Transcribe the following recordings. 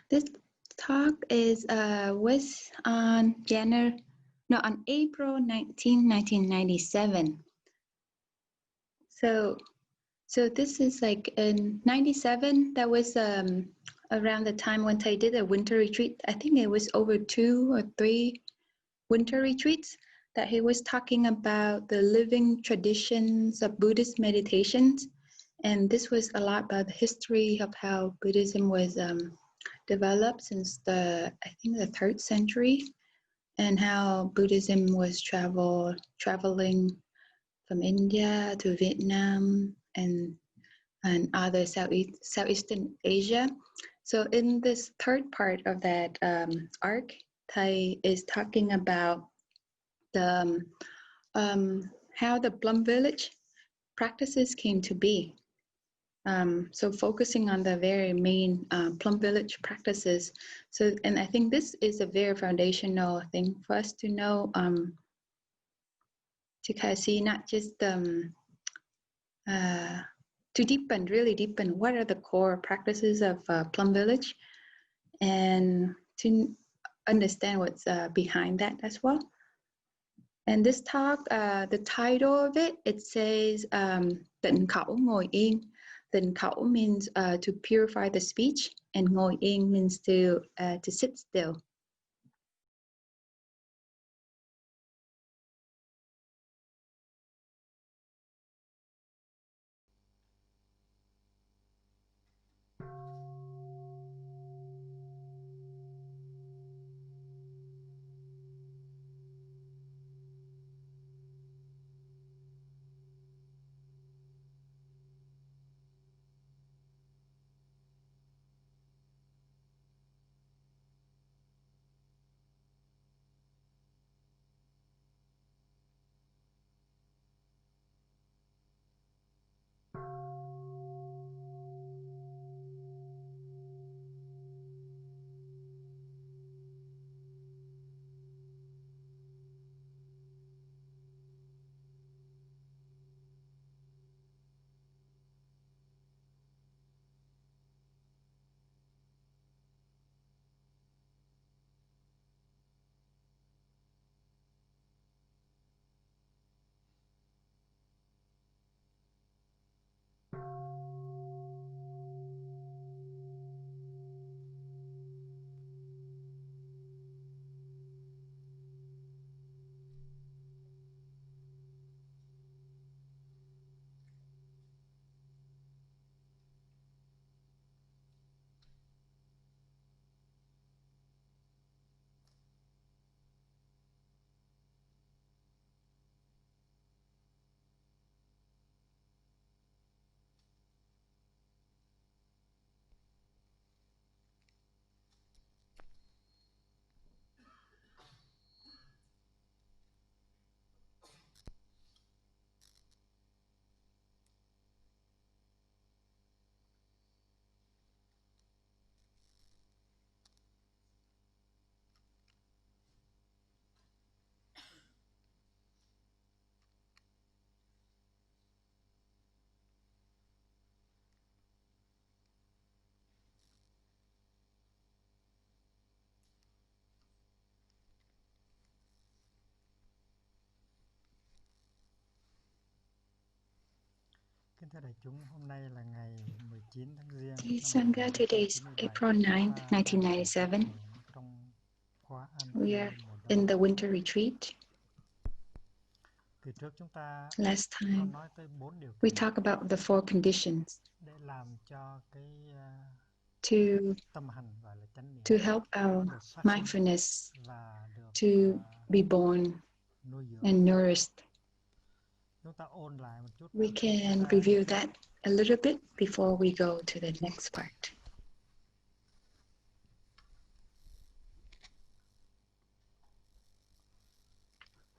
This talk is was on April 19, 1997. So this is like in 97. That was around the time when Thay did a winter retreat. I think it was over 2 or 3 winter retreats that he was talking about the living traditions of Buddhist meditations. And this was a lot about the history of how Buddhism was developed since the 3rd century, and how Buddhism was traveling from India to Vietnam and other Southeastern Asia. So in this third part of that arc, Thay is talking about the how the Plum Village practices came to be. So focusing on the very main Plum Village practices. So, and I think this is a very foundational thing for us to know, to kind of see not just to really deepen what are the core practices of Plum Village, and to understand what's behind that as well. And this talk, the title of it, it says Tịnh khẩu ngồi yên. Tịnh khẩu means to purify the speech, and ngồi yên means to sit still. Kính thưa đại chúng, hôm nay là ngày 19 tháng Giêng Hey, năm Sangha, today is 1997. April 9th, 1997. Trong khóa We are mùa đông. in the winter retreat. Từ trước chúng ta Last có time, nói tới 4 điều we kiện talk about the 4 conditions để làm cho cái tâm hành gọi là chánh niệm to help our được phát mindfulness sinh và được to be born nuôi dưỡng. and nourished. Chúng ta ôn lại một chút. We can review that a little bit before we go to the next part.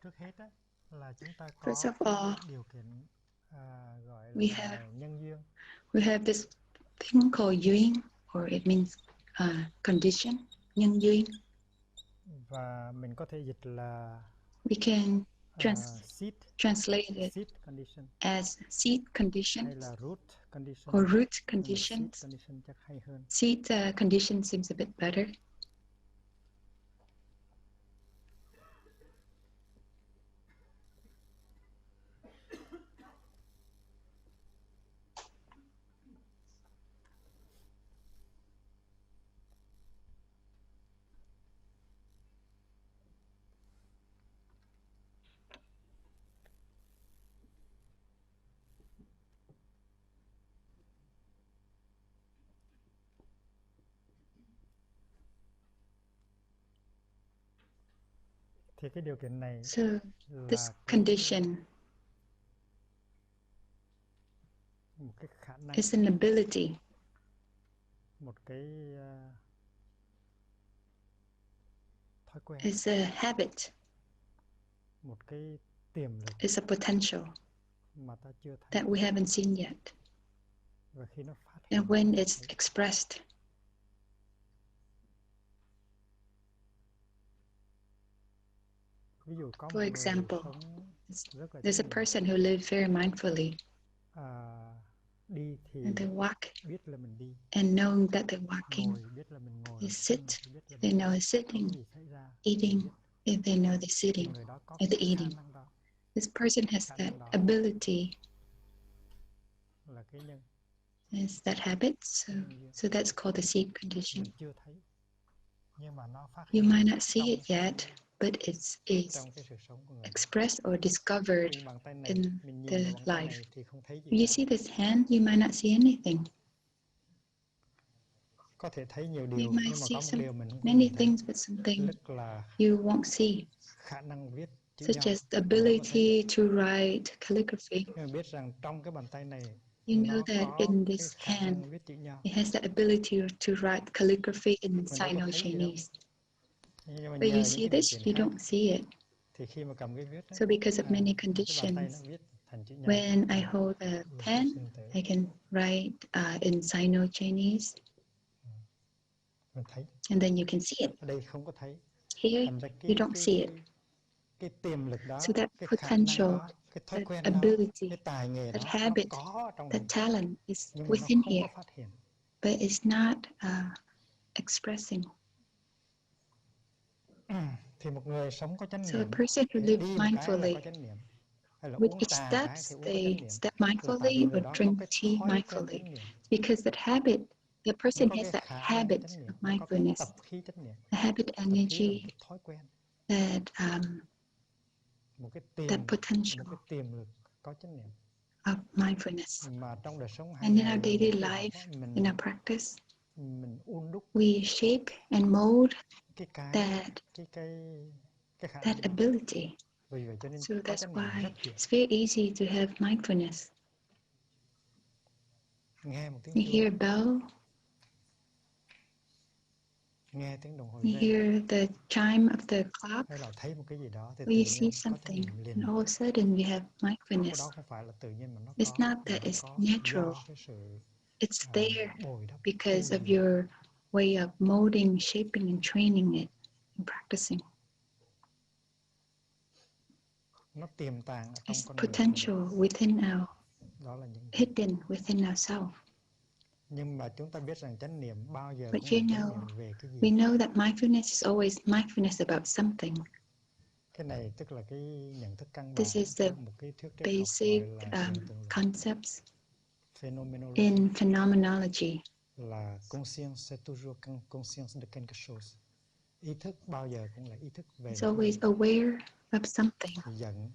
Trước hết á, là chúng ta có First of all, điều kiện gọi we là nhân duyên. We have this thing called duyên, or it means condition, nhân duyên. Và mình có thể dịch là we can seed translate it seed condition as seed condition hay là root condition, or root seed conditions. condition chắc hay hơn. Seed condition seems a bit better. Thì cái điều kiện này So this là condition một cái khả năng, is an ability, một cái thói quen, is a habit, một cái tiềm lực is a potential mà ta chưa thấy. that we haven't seen yet. Và khi nó phát hiện, And when it's expressed, ví dụ có for một người example, sống rất là there's a chánh niệm, person who lives very mindfully, đi thì and they walk biết là mình đi, and knowing that they're walking, ngồi biết là mình ngồi, they ăn sit, thì biết là they mình know ăn, they're sitting, có gì xảy ra eating, biết. if they know they're sitting Người đó có or cái they're khả eating. năng đó, This person has khả that năng đó ability, là cái nhân, has that habit, so that's called the seed condition. mình chưa thấy, nhưng mà nó phát You hiện might not see trong it yet, but it is trong cái sự sống của người đó. expressed or discovered Bàn tay này, in mình the nhìn vào bàn tay life. này thì không thấy gì If you cả. see this hand, you might not see anything. Có thể thấy nhiều You điều, might nhưng mà see có một điều mình không có many nhìn thấy, things, but something tức là you won't see, khả năng viết chữ such nho. as the Mình đâu có thấy. ability to write calligraphy. Nhưng mà biết rằng trong cái bàn tay này You know nó that có in cái this khả hand, năng viết chữ nho. it has the ability to write calligraphy in Mình đâu có thấy gì đâu. Sino-Chinese. Nhưng mà But nhờ you những see cái điều this, kiện you khác, don't see it. thì khi mà cầm cái viết đó, So because of many cái bàn tay nó conditions, viết thành chữ nho. when I hold a Là pen, sinh tử. I can write in Sino-Chinese, Mình thấy. and then you can see it. Ở đây không có thấy. Here, Thành ra you don't see it. cái tiềm lực đó, So that cái khả năng potential, đó, cái thói that quen đó, ability, cái tài nghề that đó, habit, nó có trong that mình, talent is nhưng mà nó within không có here, phát hiện. but it's not expressing. Thì một người sống có chánh So a niệm person who thì lives đi một cái là mindfully, có chánh niệm, hay là with uống each trà một cái steps, thì uống có they chánh niệm, step là tại vì mindfully người or đó có drink cái tea thói quen mindfully. chánh niệm, Because that habit, the nó person có has cái that khả năng habit chánh niệm, of nó có cái mindfulness, tập khí chánh niệm. the habit Tập khí là một energy, cái thói quen, that một cái potential lực có chánh niệm. of mindfulness. Mà trong đời sống hàng And in ngày our mình daily tu học life, mình in our practice, đúc we shape and mold cái that khả năng đó. ability. Vì vậy cho nên So có that's chánh niệm why rất dễ. it's very easy to have mindfulness. Nghe một tiếng You hear chuông, a bell, nghe tiếng đồng hồ you reo, hear the chime of the clock, hay là thấy một cái gì đó thì or tự you nhiên see có chánh something, niệm liền. and all of a sudden we have Cái mindfulness. đó không phải là tự nhiên mà nó It's có, not mà that nó it's có natural. do cái sự It's there bồi đắp, because tu of luyện. your way of molding, shaping, and training it and practicing. Nó tiềm tàng ở trong It's con người của potential mình. within our, Đó là những hidden within ourselves. Nhưng mà chúng ta biết rằng chánh niệm bao giờ But cũng you là chánh know, niệm về cái gì. we know that mindfulness is always mindfulness about something. Cái này tức là cái nhận thức căn bản This is the trong một cái thuyết triết học basic gọi là hiện tượng luật. concepts Phenomenology in phenomenology. là conscience c'est toujours conscience de quelque chose. Ý thức bao giờ cũng là ý thức về It's always gì. aware of something. Giận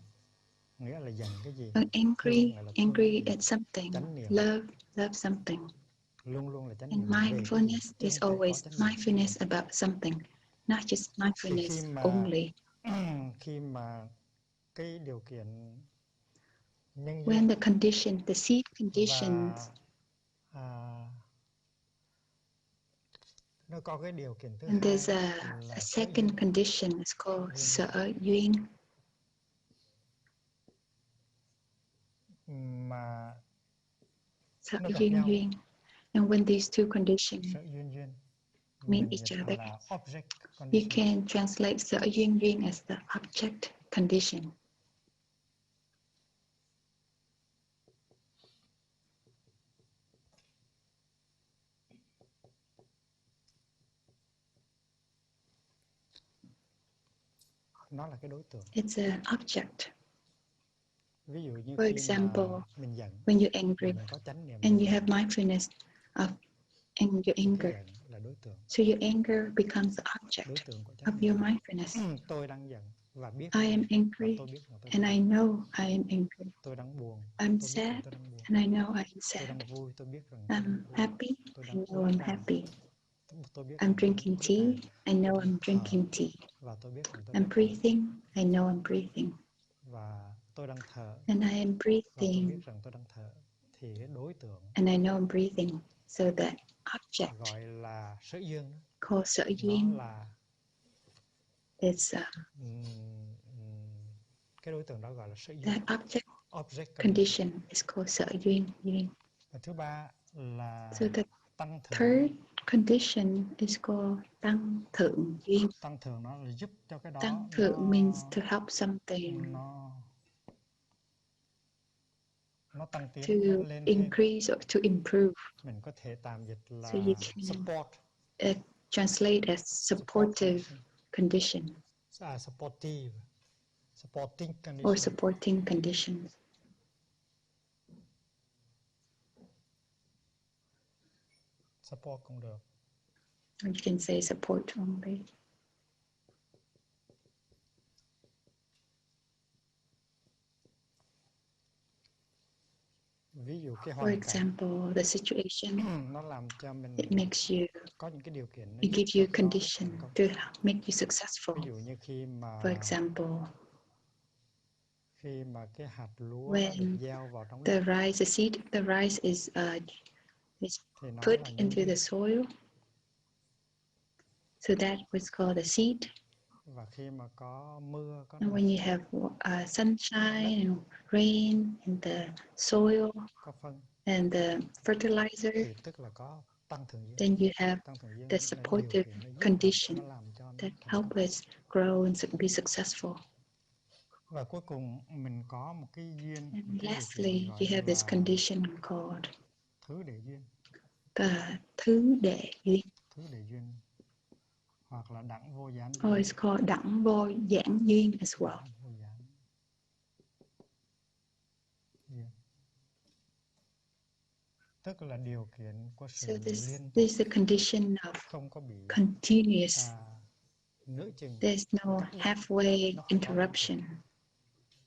nghĩa là giận cái gì. Or angry, Thương, angry at something. Chánh niệm Love something. luôn luôn là chánh And niệm về cái gì. mindfulness Chứ is không thể có always chánh niệm. mindfulness about something, not just Thì mindfulness only. khi mà cái điều kiện nhân When duyên the condition, the seed conditions, và nó có cái điều kiện thứ and hai there's là a second condition, it's called sở duyên. Mà Sở nó gặp duyên nhau. duyên. And when these two conditions Sở duyên meet mình each dịch other, là object you condition. can translate sở duyên duyên as the object condition. nó là cái đối tượng. It's an object. Ví dụ như For khi example, mà mình giận, when you're angry mình có chánh niệm and về you have mindfulness of your thì cái anger, giận là đối tượng. so your anger becomes the Đối object tượng của of chánh niệm. your mindfulness. Tôi đang giận và biết I am và angry tôi biết là tôi and đang I giận. know I am angry. Tôi đang buồn, I'm tôi biết là sad tôi đang buồn. and I know I am Tôi sad. đang vui, tôi biết rằng tôi đang I'm vui. happy, Tôi I đang know uống I'm trà, happy. tôi biết I'm rằng tôi đang drinking uống tea, trà. I know Tôi đang I'm thở drinking tea. và tôi biết rằng tôi I'm đang thở. breathing, I know I'm breathing. Và tôi đang thở And I am và tôi breathing biết rằng tôi đang thở. Thì cái đối tượng and I know I'm breathing. So that object gọi là sở duyên đó, called sở nó duyên là is cái đối tượng đó gọi là sở duyên. that object Object condition is called sở duyên. Và thứ ba là So the tăng thượng. third condition is called tăng thượng duyên. Tăng thượng nó là giúp cho cái đó Tăng thượng means to help something nó tăng tiến, to nó lên thêm. increase or to improve. Mình có thể tạm dịch là So you can support. translate as supportive condition Supporting condition. or supporting conditions. Support cũng được. Or you can say support only. Ví dụ cái For hoàn cảnh, example, the situation, nó làm cho mình it makes you, có những cái điều kiện nó it giúp gives cho you cái đó condition thành công. to make you successful. Ví dụ như khi For example, cái hạt lúa nó được when gieo vào trong the đất, rice, the seed, the rice is thì nó put là nhân into duyên. the soil. So that was called a seed. Và khi mà có mưa, có And when you have sunshine and rain and the soil có phân, and the fertilizer, thì tức là có tăng thượng duyên. then you have Tăng thượng duyên the là điều supportive kiện nó giúp condition nó làm cho nó that thành help công. us grow and be successful. Và cuối cùng mình có một cái duyên, một And cái điều lastly, kiện you gọi have this là condition called thứ đệ duyên. the thứ đệ duyên, Thứ đệ duyên hoặc là đẳng vô gián or duyên. it's called đẳng vô giảng duyên as well. Đẳng vô gián duyên. Tức là điều kiện của So sự this liên tục, is the condition of không có bị continuous. nửa chừng. There's no halfway Nó không có liên tục. interruption.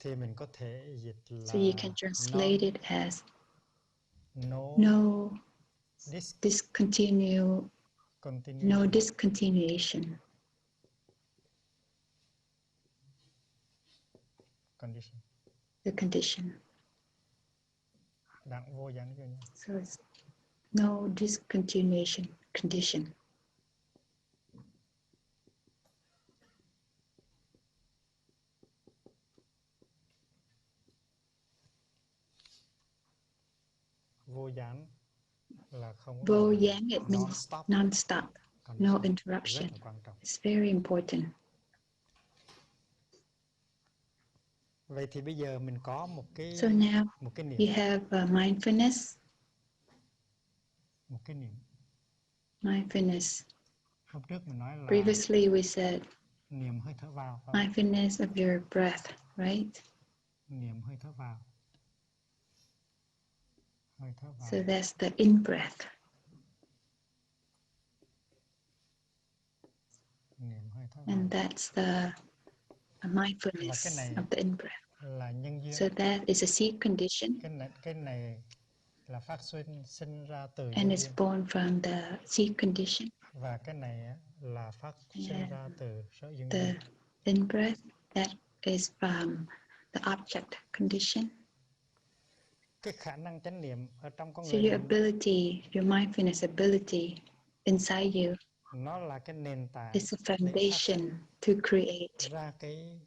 Thì mình có thể dịch là So you can translate it as no no discontinuation. Condition. The condition. Đẳng vô gián duyên. So it's no discontinuation condition. Vô gián là không có Vô gián, it means non-stop, no interruption. Rất là quan trọng. It's very important. Vậy thì bây giờ mình có một cái So now niệm. you have mindfulness. Một cái niệm. Mindfulness. Hôm trước mình nói là previously we said niệm hơi thở vào. Mindfulness of your breath, right? Niệm hơi thở vào. Hơi thở vào. So that's the in-breath. Niệm hơi thở vào. And that's the mindfulness of the in-breath. Là nhân duyên. So that is a seed condition. Cái này là phát sinh ra từ and it's born from the seed condition. Và cái này là phát sinh ra từ sở duyên. The in-breath, that is from the object condition. Cái khả năng chánh niệm ở trong con So người your mình, ability, your mindfulness ability inside you, nó là cái nền tảng, is a foundation to create ra cái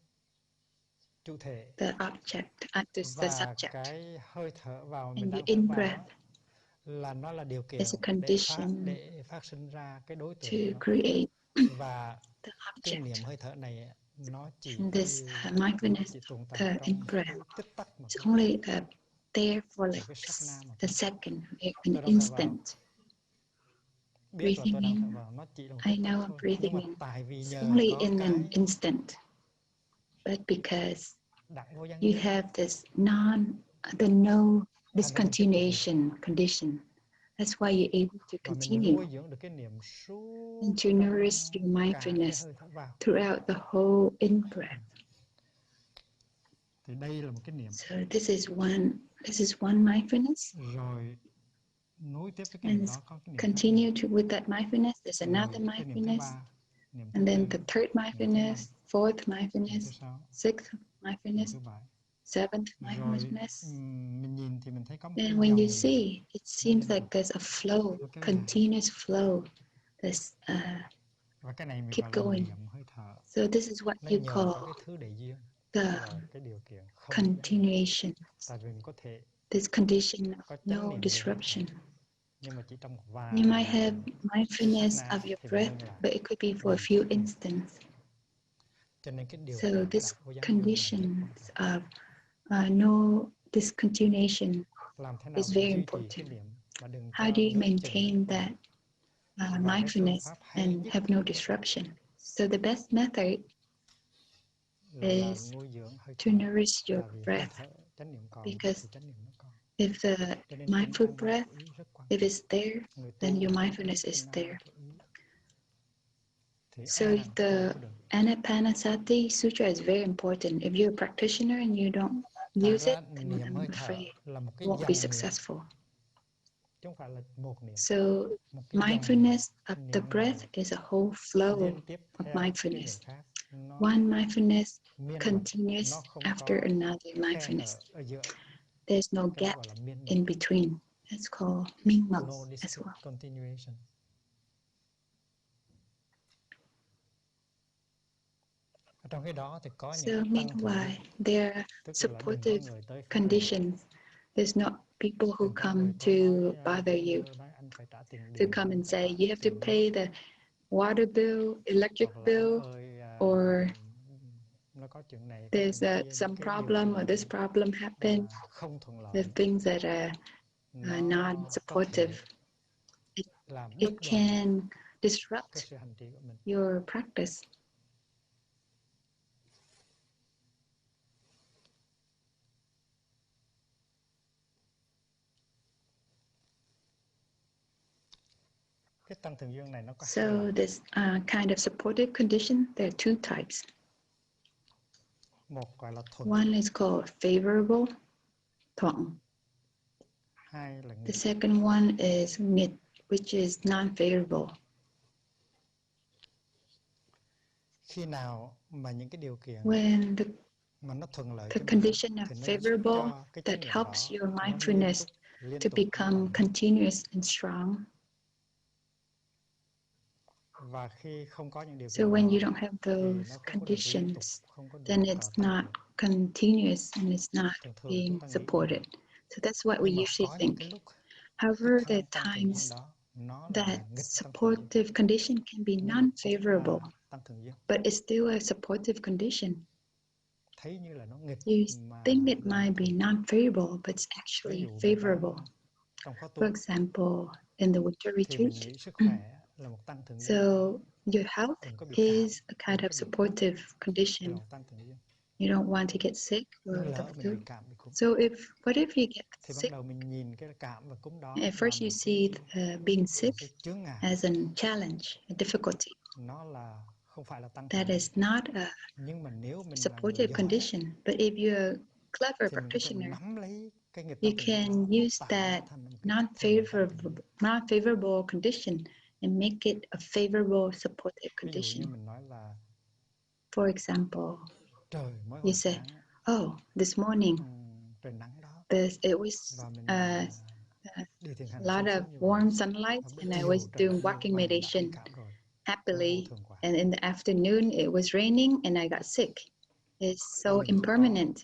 chủ thể, the object, the subject. Cái hơi thở vào And mình your đang thở in-breath vào là nó là điều kiện is a condition để phát sinh ra cái đối tượng to create và the cái object. niệm hơi thở này nó chỉ And this mindfulness, tồn tại the trong in-breath, tích tắc mà it's only there for like cái sát na mà the second, an tôi đang thở instant. vào, biết là tôi Breathing đang thở in, vào, nó chỉ là một I tích tắc know I'm thôi. breathing Nhưng mà in. tại vì It's nhờ only có in an cái instant. but because đặng vô gián you dứt. have this no discontinuation condition. That's why you're able to Và mình continue nuôi dưỡng được cái niệm suốt and to ở trong nourish your cả cái mindfulness hơi thở vào. throughout the whole in-breath. Thì đây là một cái niệm. So this is one mindfulness. Rồi nối tiếp với cái niệm And đó có cái niệm continue with that mindfulness. There's another cái niệm thứ mindfulness. ba, niệm thứ And then tư, the third mindfulness, fourth niệm thứ mindfulness, sáu, sixth niệm mindfulness, thứ bảy. seventh Rồi mindfulness. mình nhìn thì mình thấy có một cái And when dòng you see, it seems nó like there's a flow, nó kéo dài. continuous flow. This Và cái này mình keep gọi là going. niệm hơi thở. So this is what Nó you nhờ call có cái thứ đại duyên the là cái điều kiện không continuation. tại vì mình có thể This condition of có chánh no niệm về hơi disruption. thở, nhưng mà chỉ trong một You might vài have mindfulness sát of na your thì mình breath, ngưng lại. but it could be for a Mình few phát niệm. instants. Cho nên cái điều So kiện this đặt vô gián duyên là rất condition quan trọng. of no discontinuation Làm thế nào is để very duy trì cái important. niệm và đừng How cho do you nửa chừng maintain đứt that và cái phương mindfulness pháp hay and nhất have no disruption? So the best method là is nuôi dưỡng hơi to thở. nourish your Tại vì hơi breath, thở chánh niệm còn because thì chánh niệm nó còn. if the Cho nên chính mindful ăn breath, của ý rất quan if trọng. it's there, Người then tu your rất mindfulness biết is tin there. ăn của ý. Thì So e rằng tu the không được. Anapanasati sutra is very important. If you're a practitioner and you don't Thành use ra it, then niệm hơi I'm thở afraid là một cái you won't be dòng niệm, successful. chứ không phải là một niệm. So Một cái dòng niệm, mindfulness of the niệm breath nào is a whole flow liên tiếp of theo cái niệm mindfulness. khác. Nó One mindfulness miên mật, continues nó không after có another khe mindfulness. hở ở giữa. There's no Cái đó gap gọi là miên mật. in between. That's called mingmao No as well. discontinuation. Ở trong cái đó thì có So những tăng thượng meanwhile, duyên, there are tức là đừng có supportive người tới phát niệm. conditions. There's not people who Đừng có come người to tới nói bother you, nói anh phải trả tiền to điện, come anh and phải say trả you have to tiền pay nước, the water bill, electric hoặc là anh bill, ơi or nó có chuyện này, có there's chuyện kia, những some cái điều problem or kiện this problem happened. không thuận The lợi, things that are nó có non-supportive, thể làm it đứt đoạn can cái disrupt sự hành trì của mình. your practice. Cái tăng thường duyên này nó có hai So loại. this kind of supportive condition, there are two types. Một gọi là thuận, One is called favorable, thuận. hai là The nghịch. second one is nghịch, which is non-favorable. Khi nào mà những cái điều kiện When mà nó thuận lợi the cho mình condition of thì nó giúp favorable cho cái chánh that niệm helps đó your nó mindfulness liên to tục become vận hành. continuous and strong. Và khi không có những điều So kiện when đó you don't have thì those nó không có được liên tục, conditions, không có được then it's not phát triển. continuous and it's not Thường thường being chúng ta nghĩ như supported. vậy. So that's what we Nhưng mà usually có những think. cái lúc However, there cái are tăng thường duyên times đó nó lại that là nghịch tăng thường duyên, supportive condition can be nhưng mà cũng non-favorable, là tăng thường duyên. but it's still a supportive condition. Thấy như là nó nghịch You mà think it lại là might be thuận. non-favorable, but it's Ví actually dụ Việt Nam favorable. trong khóa For tu example, in the winter thì mình retreat, nghĩ sức khỏe là một tăng thường so duyên. your health Đừng có bị cảm, is a kind đừng of có bị cúm, supportive đây condition. là một tăng thường duyên. You don't want to get sick or Nhưng the lỡ mình flu. bị cảm bị cúm So what if you get thì ban sick? đầu mình nhìn cái cảm và cúm đó At là first, you một see being sick cái chướng ngại, as a challenge, a difficulty. nó là không phải là tăng That thường duyên. is not a Nhưng mà nếu mình là người supportive giỏi condition. But if you're a clever thì mình có thể practitioner, nắm lấy cái nghiệp you tăng thường duyên can đó, use tạo nó that thành một cái thuận tăng thường duyên. non-favorable condition and make it a favorable supportive Ví dụ như condition. mình nói là For example, trời mới you hồi say, sáng "Oh, this morning trời nắng đó it was và mình đi thiền a hành lot sung of sướng như vậy. warm sunlight, Và buổi and I was chiều trời doing lạnh luôn walking và mình đã bị meditation cảm rồi. Nó vô happily. thường quá. And in the afternoon, it was raining, and I got sick. It's so Mình chỉ có impermanent."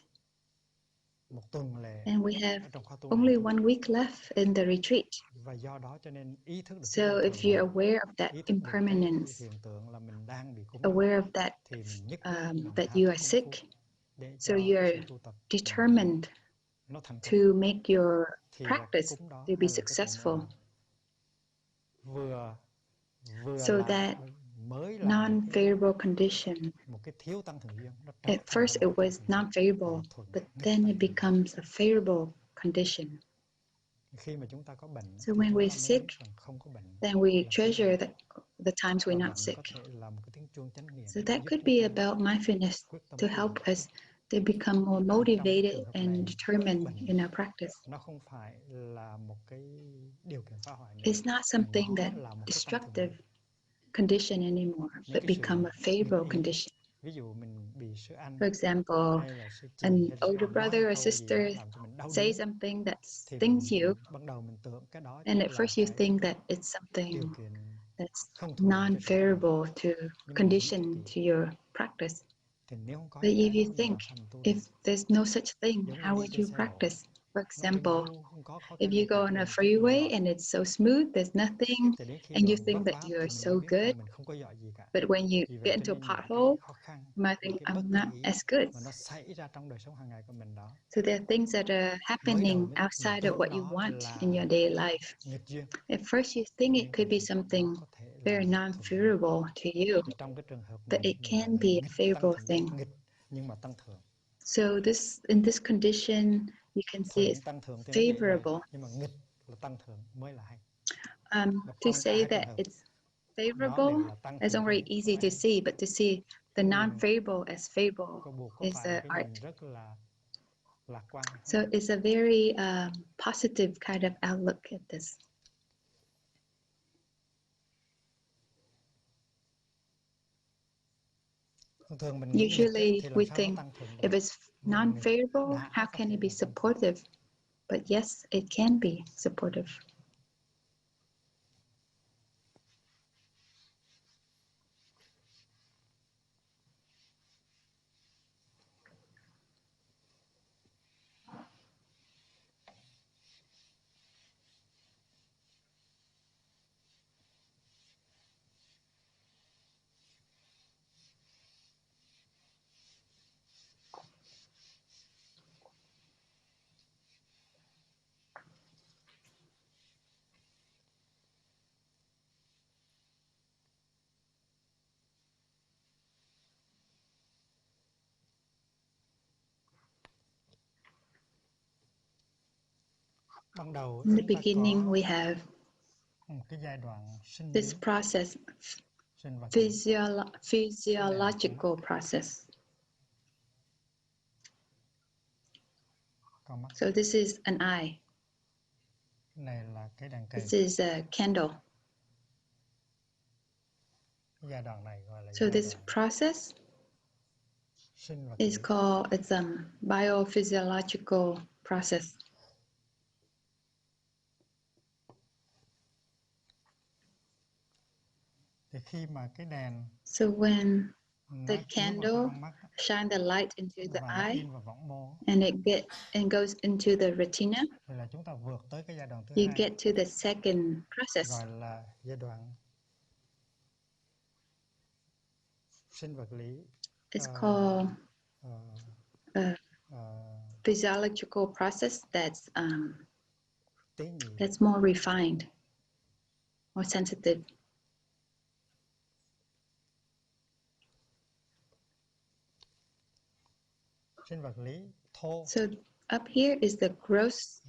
một tuần lễ And we have ở trong khóa tu only này thôi. one week left in the retreat. Và do đó cho nên ý thức được So cái vô if thường you're này, aware of that ý thức được cái impermanence, hiện tượng là mình đang bị cúm đó, aware of that, thì mình nhất quyết mình that hạ you thấp are công sick, phu để so cho cái sự you're tu tập determined nó thành công. to make your Thì là cái practice cúm đó to be hay là cái tuệ successful, đó vừa so là that non-favorable condition. At first it was non-favorable, but then it becomes a favorable condition. So when we're sick, then we treasure the times we're not sick. So that could be about mindfulness to help us to become more motivated and determined in our practice. It's not something that destructive condition anymore, but become a favorable condition. For example, an older brother or sister say something that stings you, and at first you think that it's something that's non-favorable to condition to your practice. But if you think, if there's no such thing, how would you practice? For example, if you go on a freeway and it's so smooth, there's nothing, and you think that you're so good, but when you get into a pothole, you might think, I'm not as good. So there are things that are happening outside of what you want in your daily life. At first you think it could be something very non-favorable to you, but it can be a favorable thing. So in this condition, you can see it's favorable. To say that it's favorable is already easy to see, but to see the non-favorable as favorable is an art. So it's a very positive kind of outlook at this. Usually we think if it's non-favorable, how can it be supportive? But yes, it can be supportive. In the beginning, we have this process, physiological process. So this is an eye. This is a candle. So this process is called, it's a biophysiological process. So when the candle shines the light into the eye and it goes into the retina, you get to the second process. It's called a physiological process that's more refined, more sensitive. So up here is the gross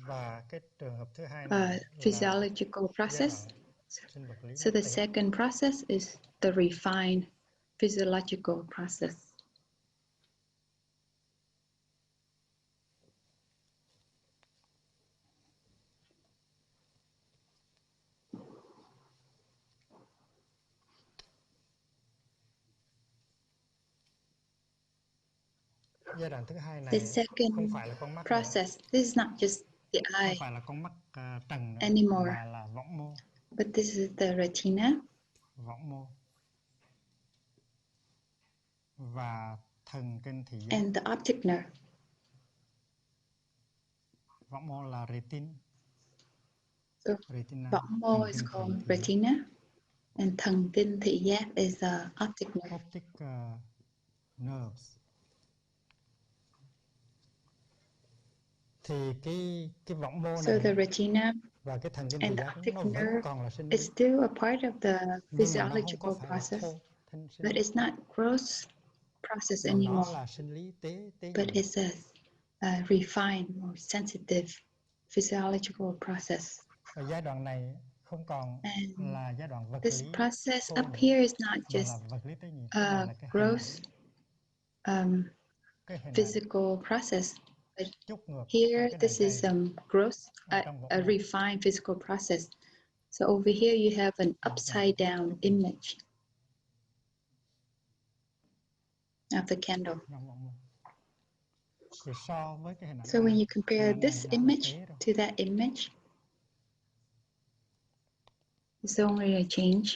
physiological process. So the second process is the refined physiological process. The second process, this is not just the eye anymore, but this is the retina and the optic nerve. So võng mô is called retina, and thần kinh thị giác is the optic nerve. Nerves. So the retina Và cái thần kinh thị And the giác optic nó vẫn nerve còn là sinh is lý, still a part of the nhưng mà nó không có physiological phải là process, thô sinh but lý, it's not gross process mà nó anymore, là sinh lý tế but nhị. it's a refined or sensitive physiological process. Ở giai đoạn này không còn And là giai đoạn vật this lý process thô up nữa, here is not mà là just vật lý tế nhị. Cái này a là cái hình gross ảnh, cái hình ảnh physical process, but chút ngược here cái đàn this is thầy gross, ở trong Phật a giáo. refined physical process. So over here you have an upside down image of the candle. Thì so với cái hình ảnh So when này, you compare hình ảnh this này đã là image tế rồi. to that image, it's only a change.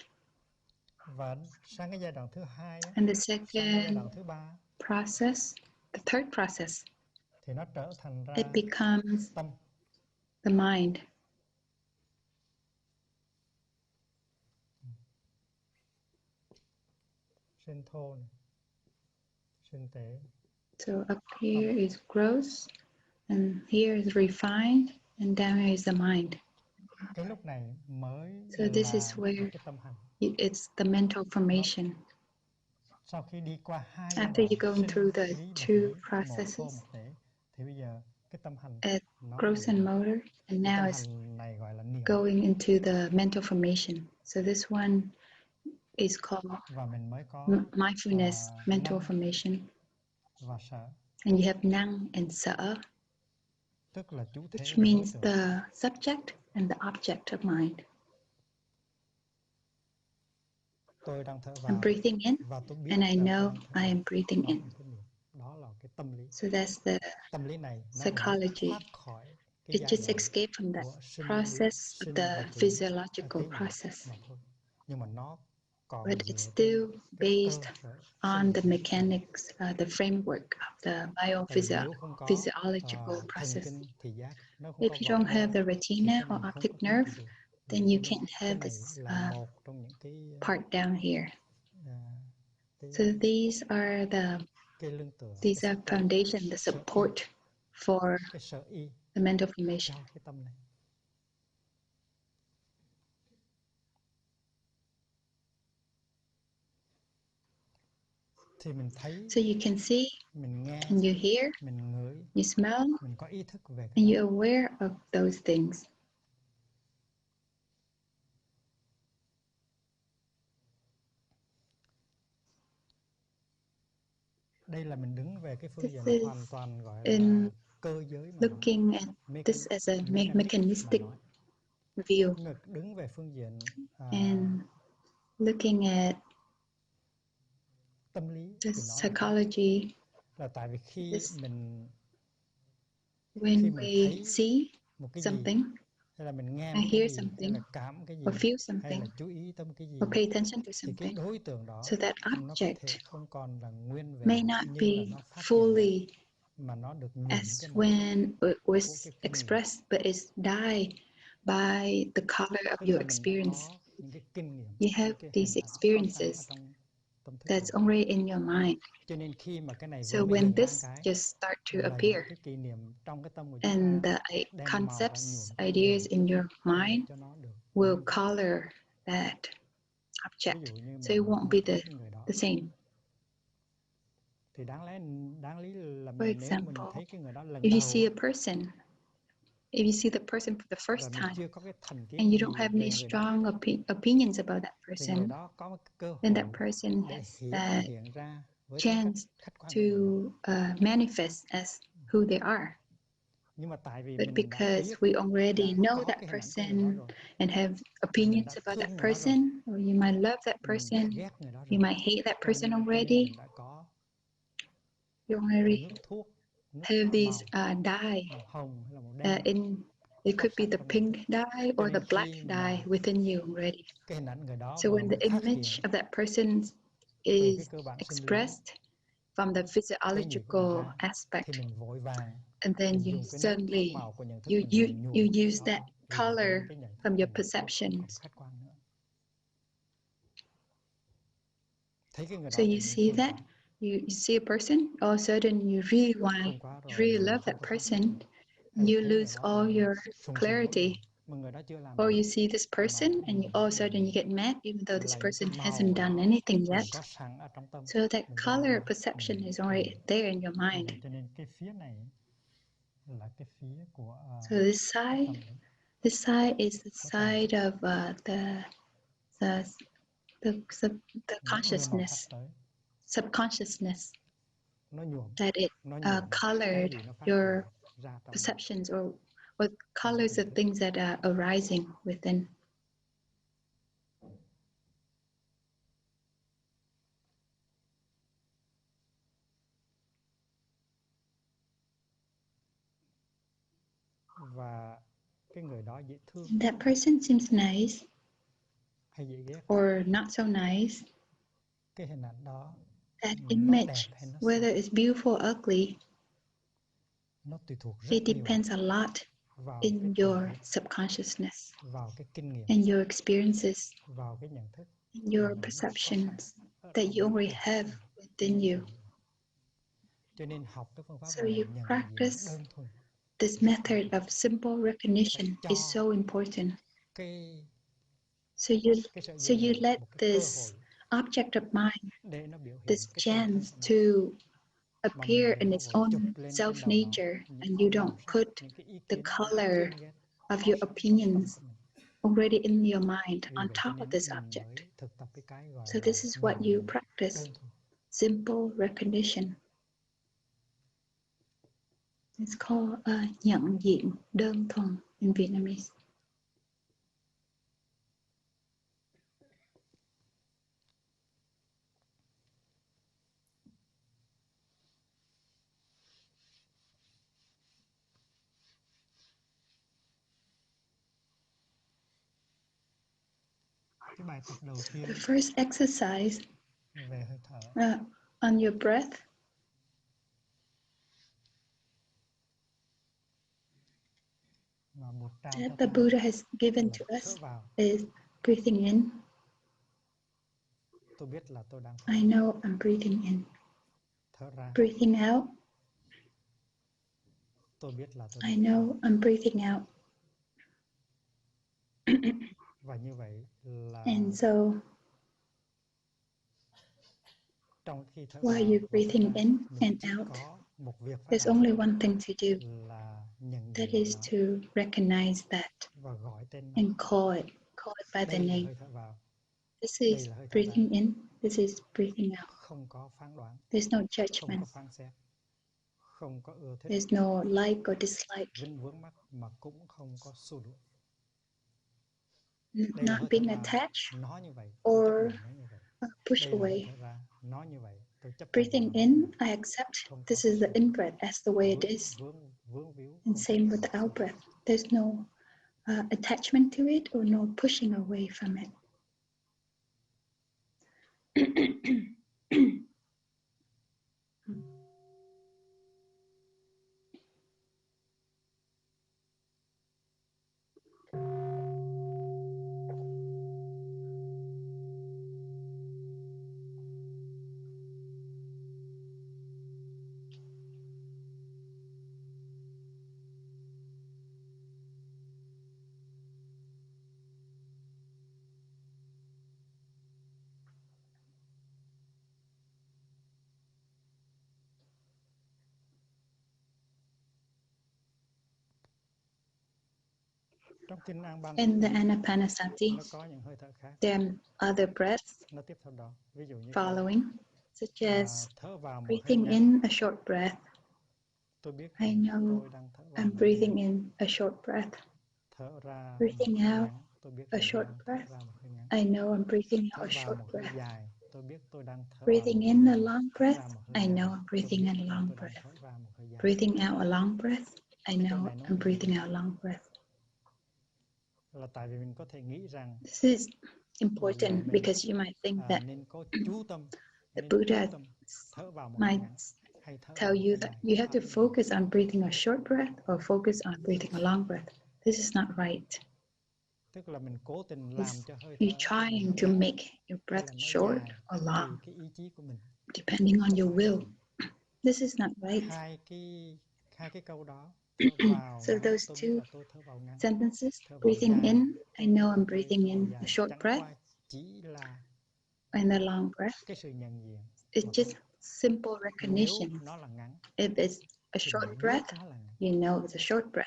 Và sang cái giai đoạn thứ hai, And the sang cái giai đoạn second thứ ba, process, the third process, thì nó trở thành ra it becomes tâm. the mind. Sinh thô này, sinh tế. So up here is gross, and here is refined, and down here is the mind. Cái lúc này mới So this is là where cái tâm hành. it's the mental formation. Sau khi đi qua hai giai After đoạn you go sinh through the lý vật two lý, một processes, thô một tế, thì bây giờ cái tâm hành nó gross and motor, and cái now tâm it's hành này gọi là niệm. going into the mental formation. So this one is called Và mình mới có mindfulness mental năng formation. và sở, And you have năng and sở, tức là chủ thể which và đối means tượng. the subject and the object of mind. Tôi đang thở I'm vào breathing in, và tôi biết and I rằng tôi know đang thở I vào. am breathing Đó in. là cái niệm, đó là cái tâm lý. So that's the Tâm lý này nó đã psychology. thoát khỏi cái It giai just đoạn escaped from that của process, sinh the vật lý physiological tế nhị process. mà thôi. Nhưng mà nó còn But it's dựa trên still cái based cơ sở on sinh the lý. mechanics, the framework of the Tại vì nếu không có biophysiological thần process. kinh thị giác, nếu không If có you vỏ don't have đo, the thì retina cái or này không optic có thống nerve, trị được. then you can't Cái have này this là một trong những cái part down here. cái So these are lưng tựa, these are foundation, the sở support for cái sở y the mental formation. cho cái tâm này. Thì mình thấy, So you can see, mình nghe, and you hear, mình ngửi, you smell, mình có ý thức về cái and đó. you're aware of those things. Đây là mình đứng về cái phương This diện is hoàn toàn gọi in là cơ giới mà looking at nói. this as a Mechanistic mechanistic mà nói. view, Đứng về phương diện and looking at tâm lý the thì nó psychology. là tại vì khi mình When we see một cái something, gì, hay là mình nghe I một cái hear gì, something, hay là cảm cái gì, or feel hay something, là chú ý tới một cái gì, or pay attention to thì cái something, đối tượng đó so that nó có thể object không còn là nguyên may vẹn not như be là nó phát hiện ra, fully mà nó được nhuộm as cái màu when it của was cái kinh nghiệm. expressed, but it's dyed by the color of Tức your là mình đã experience. có những cái kinh nghiệm, You have những cái these hình ảnh sâu xa ở experiences trong tâm thức that's mình. already in your mind. Cho nên khi mà cái này So vừa mới when hiện ra this cái just start to là appear, những cái kỷ niệm trong cái tâm của chúng and ta the đem màu ra concepts, nhuộm cái ideas hình in your để mind cho nó được will nguyên vẹn. color that Ví object, dụ như so it mình won't be thấy cái người đó, the same. thì đáng lý là For nếu mình example, thấy cái người đó lần if you đầu see a person, if you see the person for the và first mình time, chưa có cái thành kiến and you gì don't have về any người đó, strong opinions about that thì người person, đó có một cơ then that hội person để has that hiện ra với tính cách chance khách quan to của người đó. manifest as who they are. Nhưng mà tại vì But mình đã because biết, we already đã know có that cái hình ảnh của người đó person rồi, and have thì mình opinions đã about that thương người đó rồi, person, or you might love that mình đã person, ghét người đó you rồi, might hate that person cho nên already, mình đã có you already nước thuốc, nước have these màu dye hồng hay là màu đen it sâu could be sắc the trong mình. pink dye Cho or the nên black khi dye mà within you already. cái hình ảnh người đó So vừa when the mới phát image hiện of that person từ cái is cơ bản sinh lý expressed from the tế nhị của mình physiological ra, aspect, thì mình vội vàng and then mình you dùng cái nước thuốc suddenly màu của nhận thức you mình you về nhuộm you use nó that thôi, làm cho color nên cái nhận thức from your mình nó không còn perceptions. khách quan nữa. Thấy cái người So đó tự you nhiên see thương that, quá, you see a person, all of a sudden you really thương quá you rồi really mình love không that có sáng suốt person, nữa. Hay là you thấy người lose đó tự all nhiên your sùng sình nổi clarity, rồi, Or you see this person and all of a sudden you get mad even though this person hasn't done anything yet. So that color perception is already there in your mind. So this side is the side of the consciousness, subconsciousness, that it colored your perceptions or colors of things that are arising within. And that person seems nice or not so nice. That image, whether it's beautiful or ugly, it depends a lot in your subconsciousness, in your experiences, in your perceptions that you already have within you. So you practice this method of simple recognition is so important. So you let this object of mind, this chance to appear in its own self-nature, and you don't put the color of your opinions already in your mind on top of this object. So this is what you practice, simple recognition. It's called nhận diện đơn thuần in Vietnamese. The first exercise on your breath that the Buddha has given to us is breathing in. I know I'm breathing in. Breathing out. I know I'm breathing out. And so while you're breathing in and out, there's only one thing to do. That is to recognize that and call it by the name. This is breathing in, this is breathing out. There's no judgment. There's no like or dislike. Not being attached or pushed away. Breathing in, I accept this is the in-breath as the way it is. And same with the out-breath. There's no attachment to it or no pushing away from it. In the Anapanasati, there are other breaths following, such as breathing in a short breath. I know I'm breathing in a short breath. Breathing out a short breath. I know I'm breathing out a short breath. Breathing in a long breath. I know I'm breathing in a long breath. Breathing out a long breath. I know I'm breathing out a long breath. This is important because you might think that the Buddha might tell you that you have to focus on breathing a short breath or focus on breathing a long breath. This is not right. You're trying to make your breath short or long, depending on your will. This is not right. So those two sentences, breathing in, I know I'm breathing in a short breath, and a long breath. It's just simple recognition. If it's a short breath, you know it's a short breath.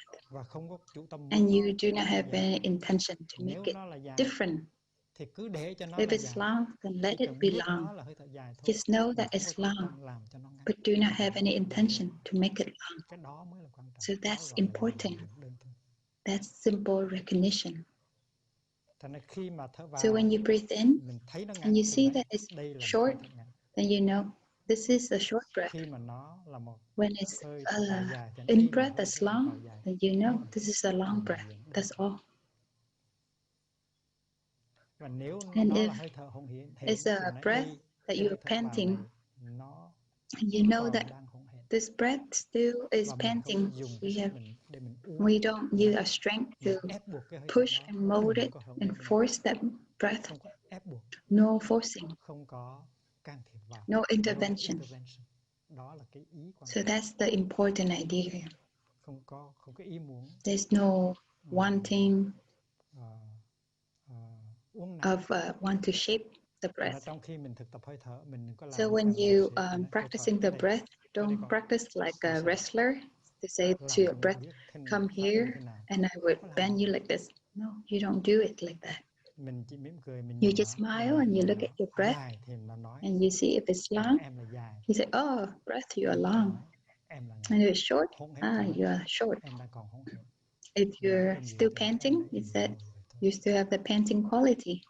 And you do not have any intention to make it different. If it's long, then let it be long. Just know that it's long, but do not have any intention to make it long. So that's important. That's simple recognition. So when you breathe in and you see that it's short, then you know this is a short breath. When it's in breath that's long, then you know this is a long breath. That's all. And if it's a breath that you're panting, you know that this breath still is panting. We don't use our strength to push and mold it and force that breath. No forcing, no intervention. So that's the important idea here. There's no wanting of want to shape the breath. So when you practicing the breath, don't practice like a wrestler to say to your breath, come here and I would bend you like this. No, you don't do it like that. You just smile and you look at your breath and you see if it's long, you say, oh, breath, you are long. And if it's short, you are short. If you're still panting, you said you still have the panting quality.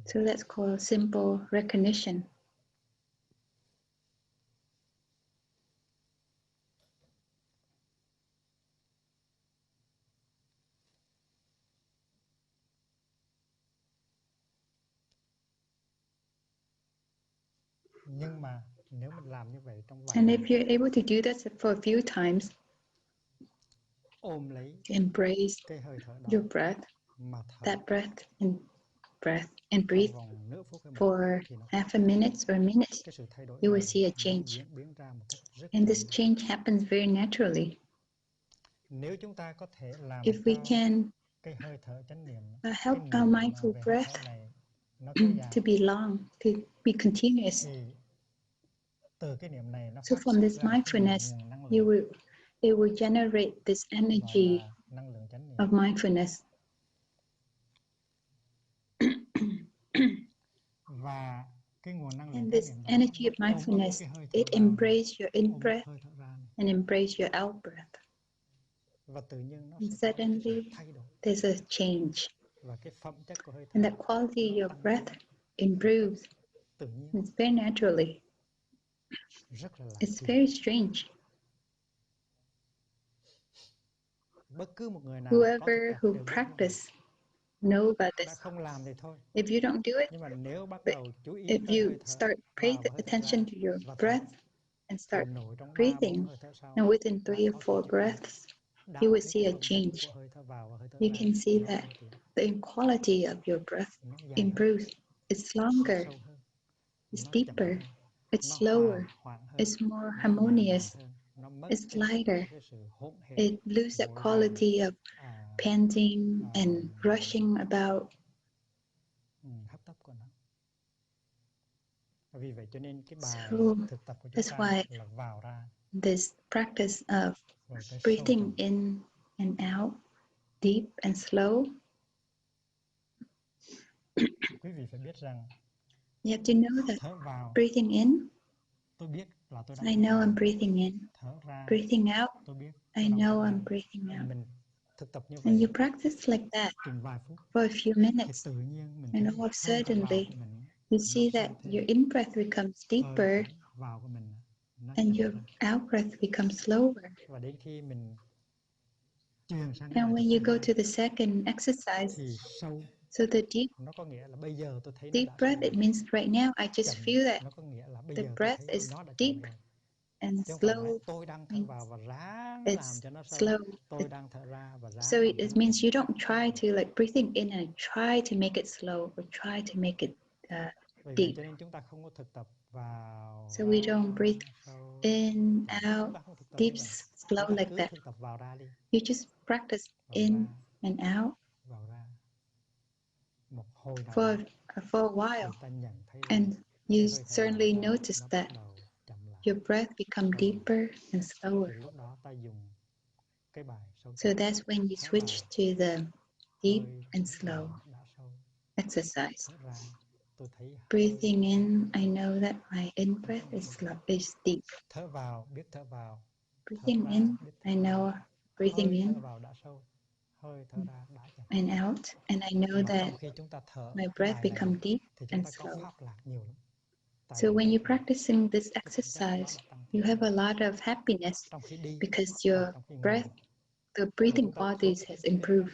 So that's called simple recognition. And if you're able to do that for a few times, embrace your breath, that breath, and breathe for half a minute or a minute, you will see a change. And this change happens very naturally. If we can help our mindful breath to be long, to be continuous. So from this mindfulness, it will generate this energy of mindfulness. And this energy of mindfulness, it embraces your in-breath and embrace your out-breath. And suddenly, there's a change. And the quality of your breath improves. It's very naturally. It's very strange. Whoever who practice know about this. If you don't do it, but if you start pay attention to your breath and start breathing, and within 3 or 4 breaths, you will see a change. You can see that the quality of your breath improves. It's longer, it's deeper, it's slower, it's more harmonious, it's lighter. It loses that quality of panting and rushing about. So that's why this practice of breathing in and out, deep and slow, you have to know that breathing in, I know I'm breathing in. Breathing out, I know I'm breathing out. And you practice like that for a few minutes, and all of a sudden you see that your in-breath becomes deeper and your out-breath becomes slower. And when you go to the second exercise, so the deep breath, it means right now I just feel that the breath is deep and slow. It's slow. So it means you don't try to like breathing in and try to make it slow or try to make it Vì vậy deep. cho nên chúng ta không có thực tập vào So we don't breathe sâu in, chậm. Chúng out, ta không thực tập deep, như vậy. slow Chúng ta like cứ that. thực tập vào ra đi. You just practice Vào in ra, and out vào ra. Một hồi nào for đó a while, thì ta nhận thấy rằng and you cái hơi thở vào certainly ra notice nó that bắt đầu chậm lại, your breath become sâu lại. deeper and slower. Thì lúc đó ta dùng cái bài sâu So chậm. that's when you Thở switch vào, to the deep hơi and biết slow vào đã sâu. exercise. Thở ra, tôi thấy Breathing hơi in, đã I sâu. know that my in breath is slow, is deep. Thở vào, biết thở vào. Thở Breathing ra, in, biết thở I ra. know breathing Hơi thở in vào đã sâu, hơi thở ra đã chậm. and out, and I know Mà that trong khi chúng ta thở my cái breath bài này become deep thì chúng and ta có slow. pháp lạc nhiều lắm. Tại So vì when cái you're practicing this cái thể chất nó exercise, đã tăng you tiến have a rồi. lot of happiness Trong khi đi because hoặc your trong khi breath, ngồi the mà breathing chúng ta thấy qualities cái has cái improved.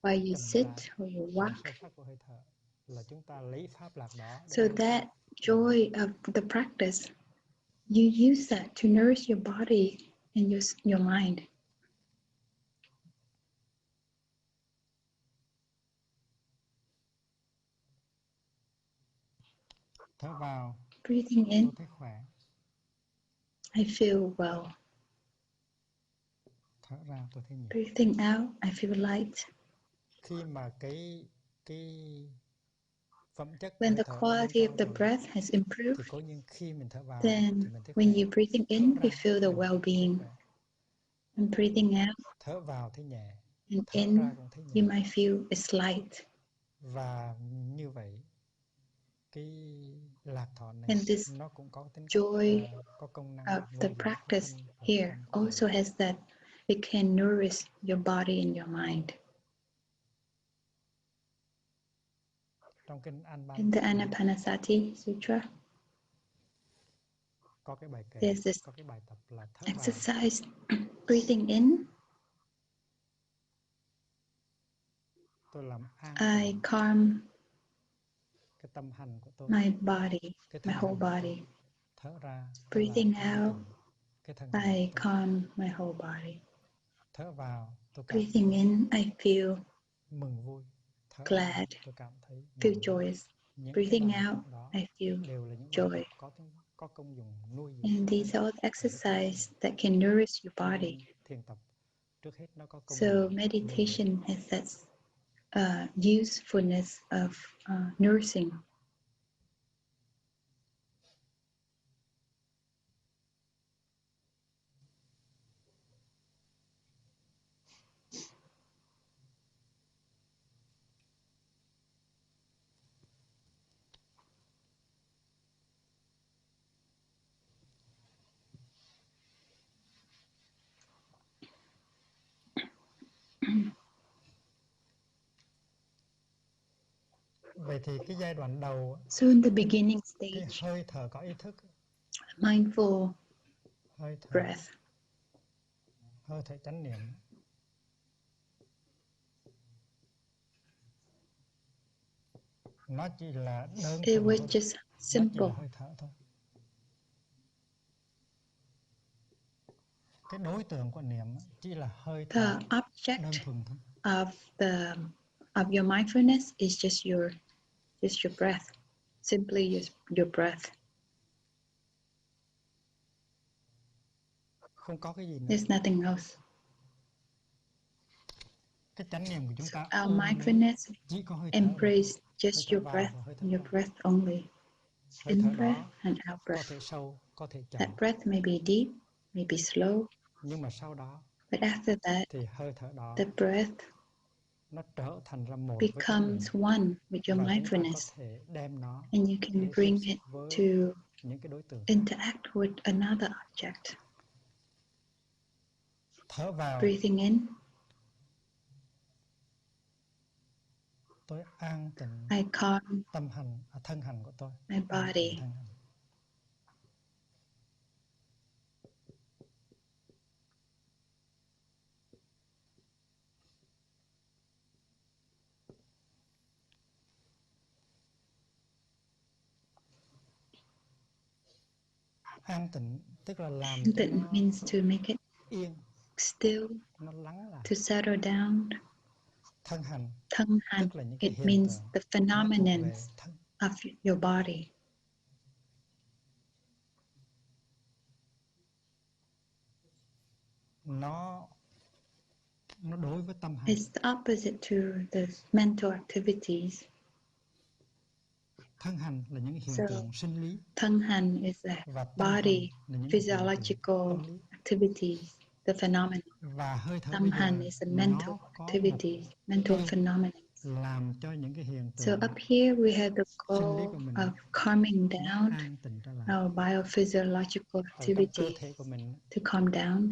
While you chậm sit rãi or you và walk, sâu sắc của hơi thở là chúng ta lấy pháp lạc đó để so nuôi that lòng joy of the practice, you use that to nourish your body and your mind. thở vào. Breathing in, Tôi thấy khỏe. I feel well. Thở ra tôi thấy nhẹ. Breathing out, I feel light. Khi mà cái phẩm chất của When hơi the thở nó nâng quality of cao the rồi breath has thì improved, cố nhiên khi mình thở vào thì then mình thấy when khỏe. you're breathing Thở in, you ra feel the mình cũng thấy well-being. khỏe. And breathing out Thở vào thấy nhẹ, and thở in, ra cũng thấy nhẹ. you might feel it's light. Và như vậy cái lạc thọ này And this nó cũng có tính cách joy có công năng of the nuôi dưỡng cái practice thân và cái here tâm của also mình. has that it can nourish your body and your mind. Trong kinh In the Anapanasati Anapanasati sutra, có cái bài kệ, there's this có cái bài tập là thở vào. exercise, breathing in, Tôi làm an I tịnh calm cái tâm hành của tôi, my body, cái my thân whole hành của tôi. body. Thở ra tôi làm Breathing an out, tịnh cái thân hành I của tôi. calm my whole body. Thở vào tôi cảm Breathing thấy in, I feel mừng vui. Thở ra glad, tôi cảm thấy feel mừng vui. joyous. Những cái Breathing bài out, tập đó I feel đều là những bài joy. tập có công dụng nuôi dưỡng And cái these thân are all và cái tâm của exercises mình. that can nourish your Cho body. nên thiền tập trước hết nó có công So dụng meditation has that usefulness of nourishing. Vậy thì cái giai đoạn đầu, So in the beginning cái stage, hơi thở có ý thức, mindful hơi thở, breath, hơi thở chánh niệm, nó chỉ là đơn it thuần was thôi, just nó chỉ là simple. hơi thở thôi. Cái đối tượng của niệm chỉ là hơi The thở đơn object thuần thôi. of your mindfulness is just your breath, simply your breath. Không có cái gì nữa. There's nothing else. Cái chánh niệm của chúng ta Our ôm lấy mindfulness chỉ có hơi thở mà thôi. embrace Hơi just thở your vào breath và hơi thở and your ra. breath only. Hơi thở In breath đó and out có breath. thể sâu, có thể chậm. That breath may be deep, may be slow, Nhưng mà sau đó but after that, thì hơi thở đó the breath nó trở thành ra một với chánh niệm. becomes one with your Và chúng ta có mindfulness, thể đem nó and you can để tiếp bring xúc it với to những cái đối tượng. interact with another object. Thở vào Breathing in, tôi an tịnh I calm tâm hành, thân hành của tôi. my An tịnh body. thân hành. An tịnh tức là làm cho Tịnh nó means to make it yên, still, nó lắng lại. to settle down. Thân hành Thân hành, tức là những cái it hiện means tượng the nó thuộc phenomenons về thân. of your body. Nó đối với tâm hành. It's the opposite to the mental activities. Thân hành là những hiện tượng sinh lý. Thân hành is a body physiological activities, the phenomenon. Và hơi thở Tâm hành is a mental activity, mental phenomenon. Làm cho những cái hiện tượng. So up here we have the goal of calming down our biophysiological activities to calm down.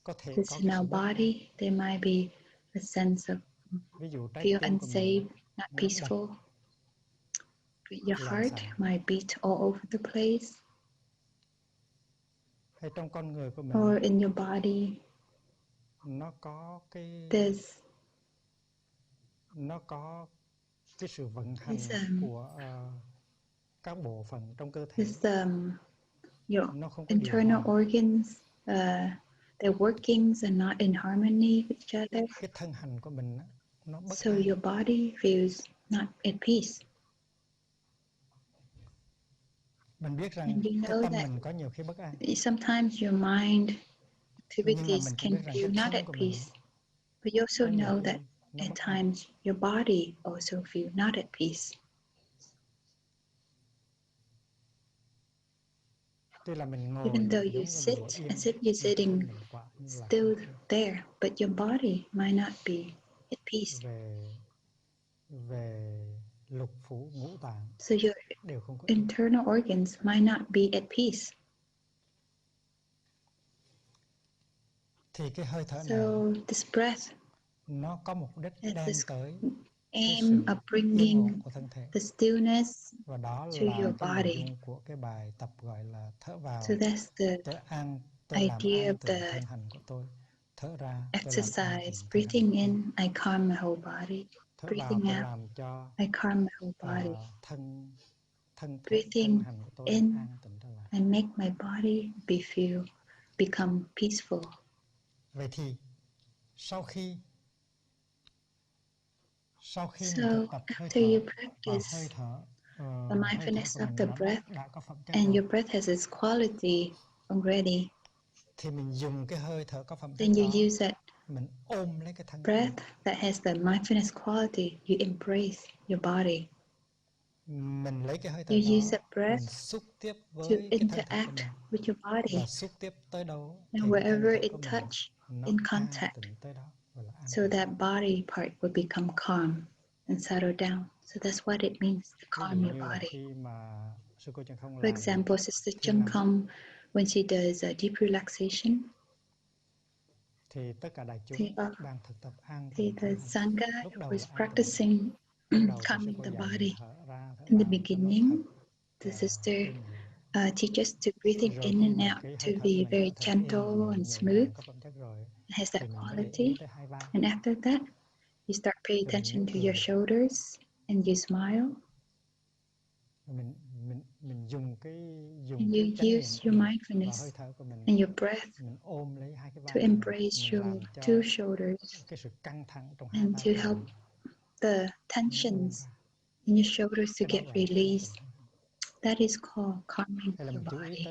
Because in our body there might be a sense of feel unsafe, not peaceful. Your heart might beat all over the place. Or in your body, there's sự vận hành của các bộ phận trong cơ thể. Your internal organs, their workings are not in harmony with each other. Cái thân hành của mình nó bất So your body feels not at peace. Mình biết rằng cái tâm mình có nhiều khi bất an. Sometimes your mind activities can feel not at peace. But you also know that at times your body also feel not at peace. Even though you sit as if you're sitting still there, but your body might not be at peace. So your internal organs might not be at peace. So this breath has this aim of bringing the stillness to your body. So that's the idea of the exercise. Breathing in, I calm my whole body. Breathing out, I calm my whole body. Breathing in, I make my body become peaceful. Vậy thì sau khi so after you practice the mindfulness of the breath, and your breath has its quality already, thì mình dùng cái hơi thở có phẩm chất then you đó, use that mình ôm lấy cái thân breath that has the mindfulness quality, you embrace your body. Mình lấy cái hơi thở You đó, use that breath mình xúc tiếp với to cái thân thể interact của mình, with your body, và xúc tiếp tới đâu and thì cái thân wherever thể it của mình touch nó in an contact, tịnh tới đó, gọi là an so tịnh. that body part will become calm and settle down. So that's what it means to calm your body. Khi mà sư cô Chân Không For làm example, Sister Chân Không, when she does a deep relaxation, thì tất cả đại chúng đang thực tập an the tịnh. Sangha Lúc đầu was là an practicing calming the body. In the beginning, the sister teaches to breathing in and out to be very gentle and smooth. It has that quality. And after that, you start paying attention to your shoulders and you smile. And you use your mindfulness and your breath to embrace your two shoulders and to help the tensions in your shoulders to get released. That is called calming your body.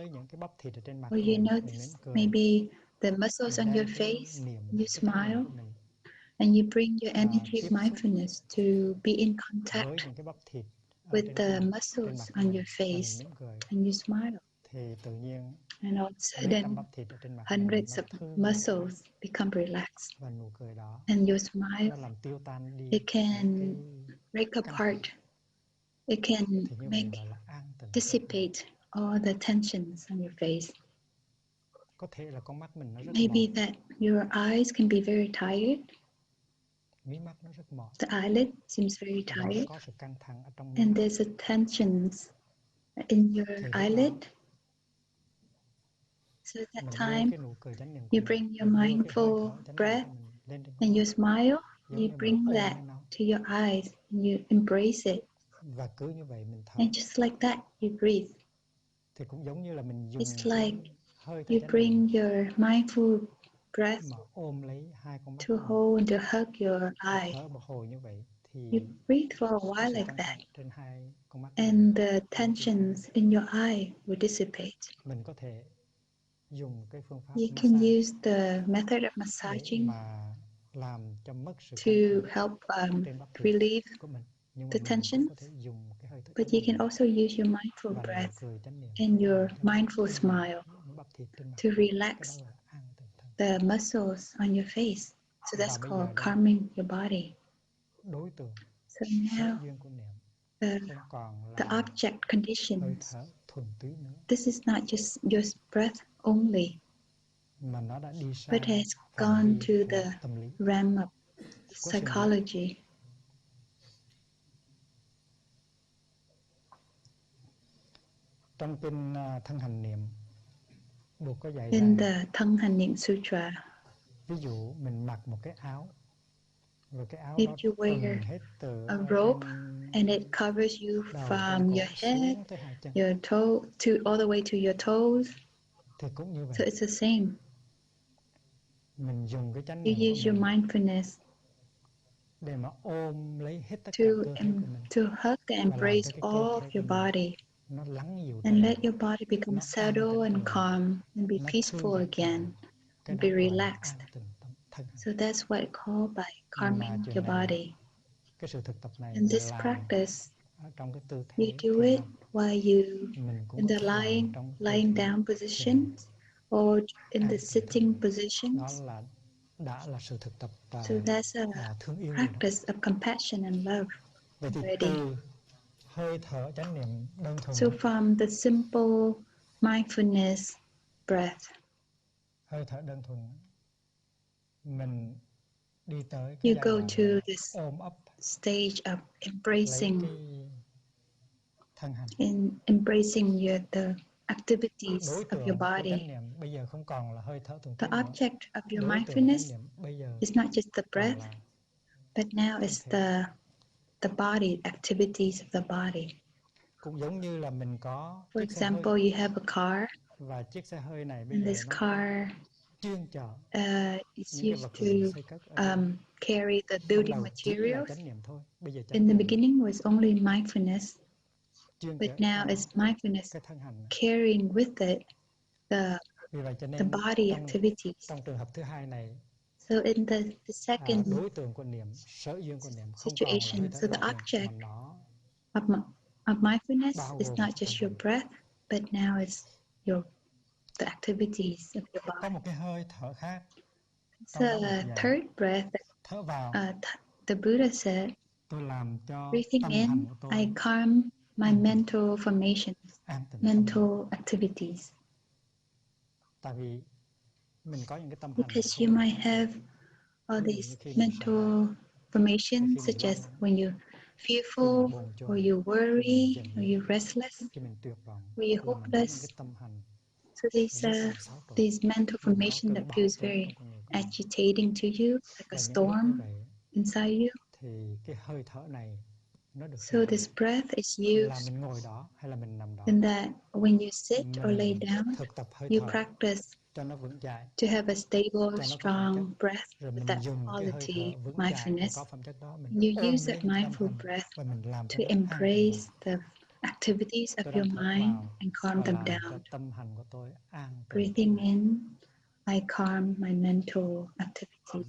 Or you notice maybe the muscles on your face, you smile, and you bring your energy of mindfulness to be in contact with the muscles on your face, and you smile. And all of a sudden, hundreds of muscles become relaxed. And your smile, it can break apart. It can dissipate all the tensions on your face. Maybe that your eyes can be very tired. The eyelid seems very tired. And there's a tensions in your eyelid. So at that time, you bring your mindful breath and you smile. You bring that to your eyes and you embrace it. And just like that, you breathe. It's like you bring your mindful breath to hold and to hug your eyes. You breathe for a while like that, and the tensions in your eye will dissipate. You can use the method of massaging to help relieve the tension, but you can also use your mindful breath and your mindful smile to relax the muscles on your face. So that's called calming your body. So now the object conditions, this is not just your breath only, but has gone to the realm of psychology. In the Thân Hành Niệm Sutra, if you wear a robe and it covers you from your head, your toe, to all the way to your toes, so it's the same. You use your mindfulness to hug and embrace all of your body and let your body become settled and calm and be peaceful again and be relaxed. So that's what it's called by calming your body. In this practice, you do it while you in the lying down positions or in the sitting positions. So that's a practice of compassion and love already. So from the simple mindfulness breath, you go to this stage of embracing the activities of your body. The object of your mindfulness is not just the breath, but now it's the body, activities of the body. For example, you have a car, and this car is used to carry the building materials. In the beginning, it was only mindfulness, but now it's mindfulness carrying with it the body activities. So in the second situation, so the object of mindfulness is not just your breath, but now it's the activities of your body. So third breath, the Buddha said, breathing in, I calm my mental formations, mental activities. Because you might have all these mental formations, such as when you're fearful, or you worry, or you're restless, or you're hopeless. So these mental formation that feels very agitating to you, like a storm inside you. So this breath is used in that when you sit or lay down, you practice to have a stable, strong breath with that quality, mindfulness. You use that mindful breath to embrace the activities of your mind and calm them down. Breathing in, I calm my mental activities.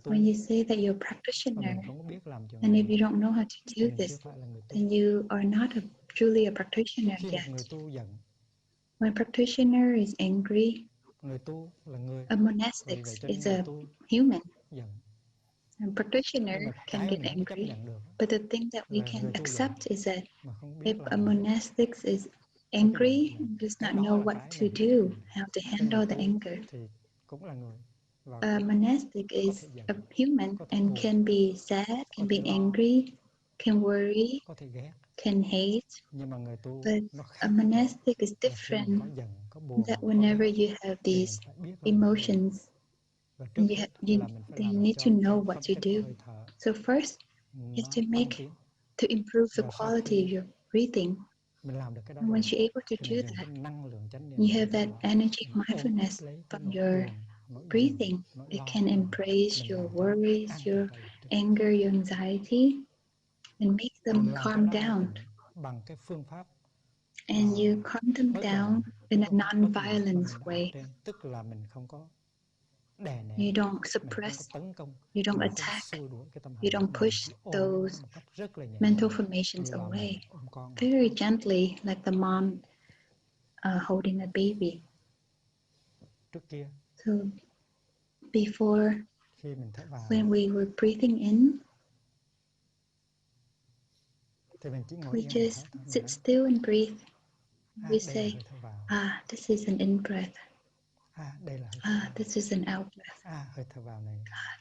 When you say that you're a practitioner, and if you don't know how to do this, then you are not truly a practitioner yet. When a practitioner is angry, a monastic is a human. A practitioner can get angry, but the thing that we can accept is that if a monastic is angry, does not know what to do, how to handle the anger. A monastic is a human and can be sad, can be angry, can worry, can hate, but a monastic is different. That whenever you have these emotions, they need to know what to do. So first, you have to improve the quality of your breathing. And once you're able to do that, you have that energy mindfulness from your breathing. It can embrace your worries, your anger, your anxiety, and make them calm down. And you calm them down in a non-violent way. You don't suppress, you don't attack, you don't push those mental formations away. Very gently, like the mom holding a baby. So before, when we were breathing in, we just sit still and breathe. We say, this is an in-breath. This is an out-breath.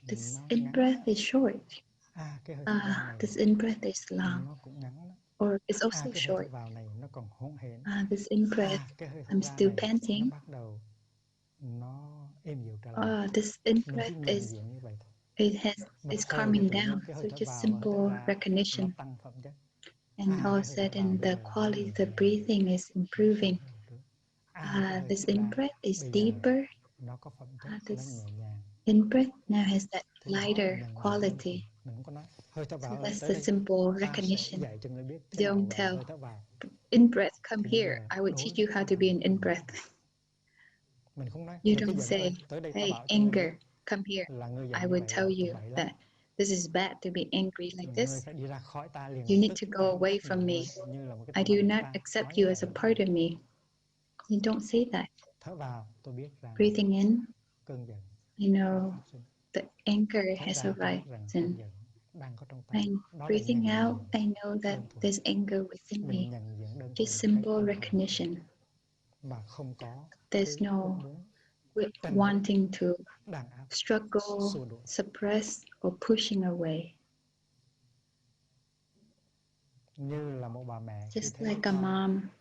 This in-breath is short. This in-breath is long. Or it's also short. This in-breath, I'm still panting. This in-breath is calming down. So just simple recognition. And all of a sudden the quality of the breathing is improving. This in-breath is deeper. This in-breath now has that lighter quality. So that's the simple recognition. Don't tell in-breath, come here. I will teach you how to be an in-breath. You don't say, hey, anger, come here. I will tell you that this is bad to be angry like this. You need to go away from me. I do not accept you as a part of me. You don't say that. Breathing in, you know, the anger has arisen. And breathing out, I know that there's anger within me. Just simple recognition. There's no wanting to struggle, suppress, or pushing away. Just like a mom,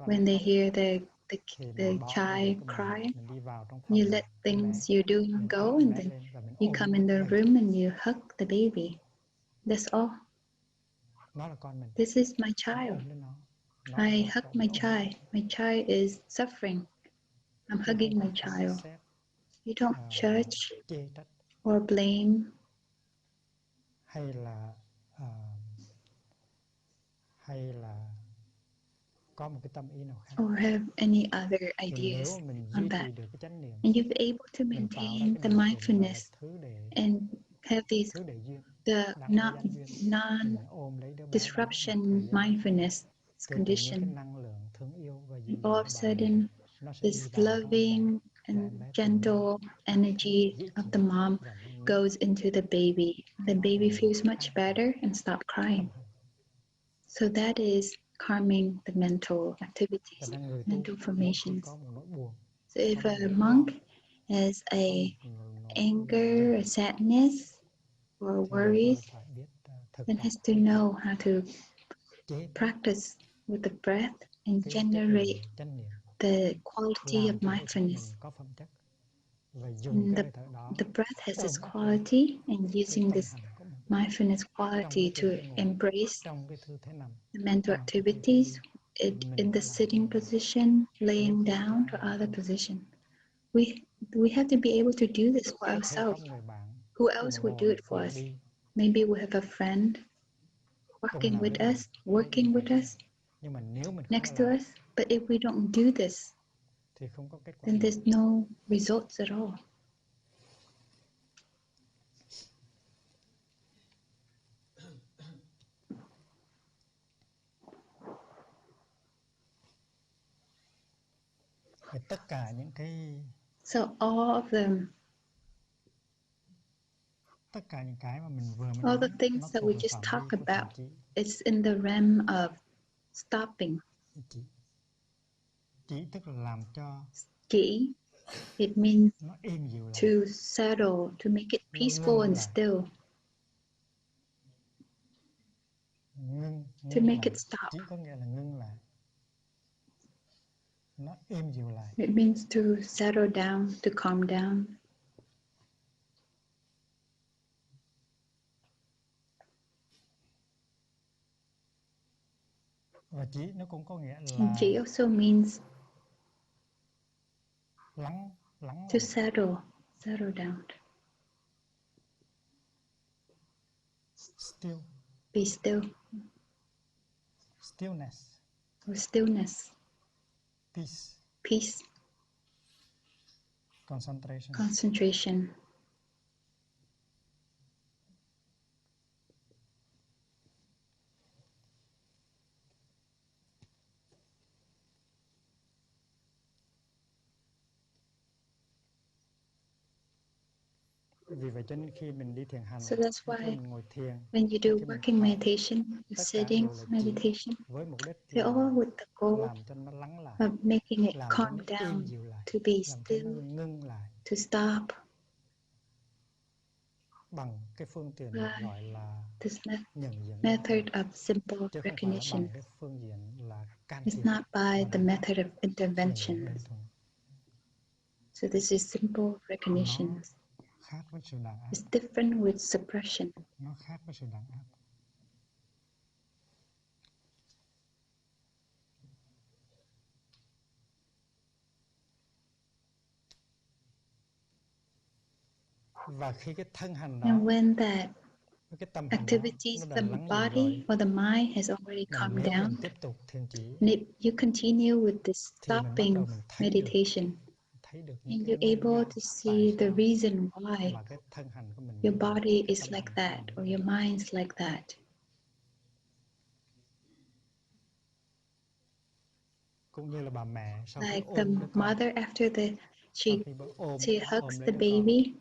when they hear the child cry, you let things you're doing go, and then you come in the room and you hug the baby. That's all. This is my child. I hug my child. My child is suffering. I'm hugging my child. You don't judge or blame or have any other ideas on that. And you'll be able to maintain the mindfulness and have these the non-disruption mindfulness condition. And all of a sudden, this loving and gentle energy of the mom goes into the baby. The baby feels much better and stops crying. So that is calming the mental activities, mental formations. So if a monk has a anger, a sadness, or worries, then has to know how to practice with the breath and generate the quality of mindfulness. And the breath has this quality, and using this mindfulness quality to embrace the mental activities in the sitting position, laying down, or other position. We have to be able to do this for ourselves. Who else would do it for us? Maybe we have a friend working with us, next to us. But if we don't do this, then there's no results at all. So all of them, all the things that we just talked about, it's in the realm of stopping. Chỉ, it means to settle, to make it peaceful and still, to make it stop. It means to settle down, to calm down. And chỉ also means lắng to lại. settle down. Still. Be still. Stillness. Or stillness. Peace. Peace. Concentration. Concentration. Vì vậy cho nên khi mình đi thiền hành, So that's khi why mình ngồi thiền, when you do khi mình working thở, meditation, tất cả sitting đều là meditation, với mục đích they're all là with the goal làm cho nó lắng lại, of making it làm cho calm nó êm down, dịu lại, to be làm cho nó still, ngưng lại, to stop. bằng cái phương tiện được gọi là This nhận diện đối method tượng, of simple chứ không phải là recognition. bằng cái phương diện là can It's thiệp, not by mà the là method of nhận intervention. diện đơn thuần. So this is simple recognition. Nó khác với sự đàn áp. It's different with suppression. Nó khác với sự đàn áp. Và khi cái thân hành đó, And when that cái tâm hành đó activities nó đã of the lắng dịu body rồi, or the mind has already mà calmed nếu down, mình tiếp tục thiền chỉ, and if you continue with this thì mình bắt đầu stopping mình thấy meditation, được những and cái you're nguyên able nhân to see tại the sao reason why mà cái thân hành của mình your như vậy, body cái is tâm like hành của that mình như or vậy. your mind's like that. Cũng như là bà mẹ sau khi Like the ôm đứa con, mother after sau khi bà she ôm hugs lấy the đứa con baby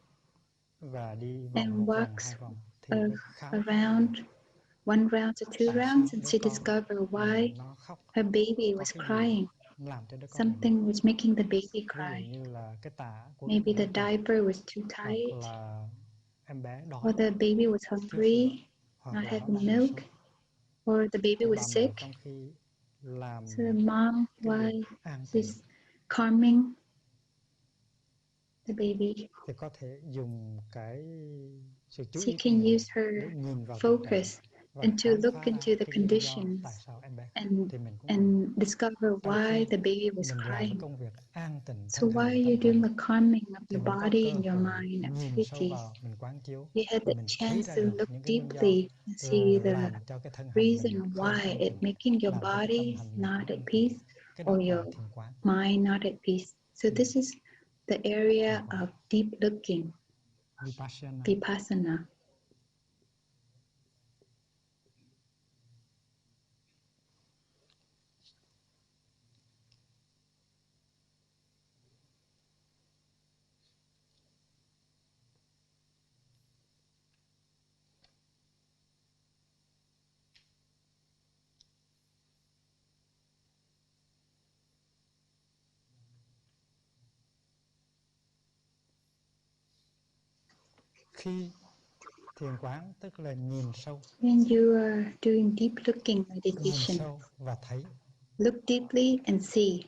và đi vòng and một vòng, walks hai vòng, thì phải khám phá around one round to two tại rounds, sao and đứa she con discovered này why nó khóc, her baby có was cái gì crying. làm cho đứa con này Something was making the baby ví dụ cry. như là cái tã quấn Maybe không the có chặt, diaper was too hoặc tight, là em bé or đói, the baby was thiếu sữa, hungry, hoặc not là nó having đang bị milk, sốt, or the baby thì was bà mẹ sick. trong khi làm So the mom, cái việc why an tịnh, she's calming the baby, thì có thể dùng cái sự chú she ý của can mình use her để nhìn vào tình trạng focus và and to khám look phá ra into the cái lý do tại conditions sao em bé khóc. and Thì mình cũng vậy. discover Đôi why khi the baby was mình làm cái crying. công việc an tịnh So thân why hành và are you tâm doing hành, the calming of thì your mình có body cơ and your hội mind nhìn sâu activities? vào, mình quán chiếu You had và the mình thấy chance ra to được look những cái nguyên do deeply and see the làm cho cái thân hành mình reason không why an it tịnh, making your làm cho cái tâm body hành mình not không at an tịnh. peace Cái or đó gọi your là thiền quán. mind not at peace. So this is the area Thiền quán of deep looking, Vipassana. vipassana. Khi thiền quán tức là nhìn sâu, When you are doing deep looking nhìn meditation, sâu và thấy, look deeply and see,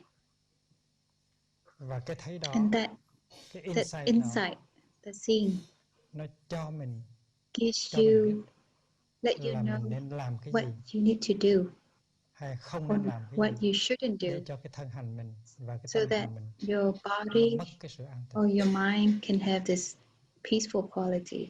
và cái thấy đó, and that cái that insight đó, insight, the seeing, nó cho mình gives biết you, let you là mình know nên làm cái what gì you need to do hay không or nên làm cái what gì you shouldn't để do, cho cái thân hành mình và cái so tâm that hành mình your nó body mất cái sự an tịnh. or your mind can have this peaceful quality.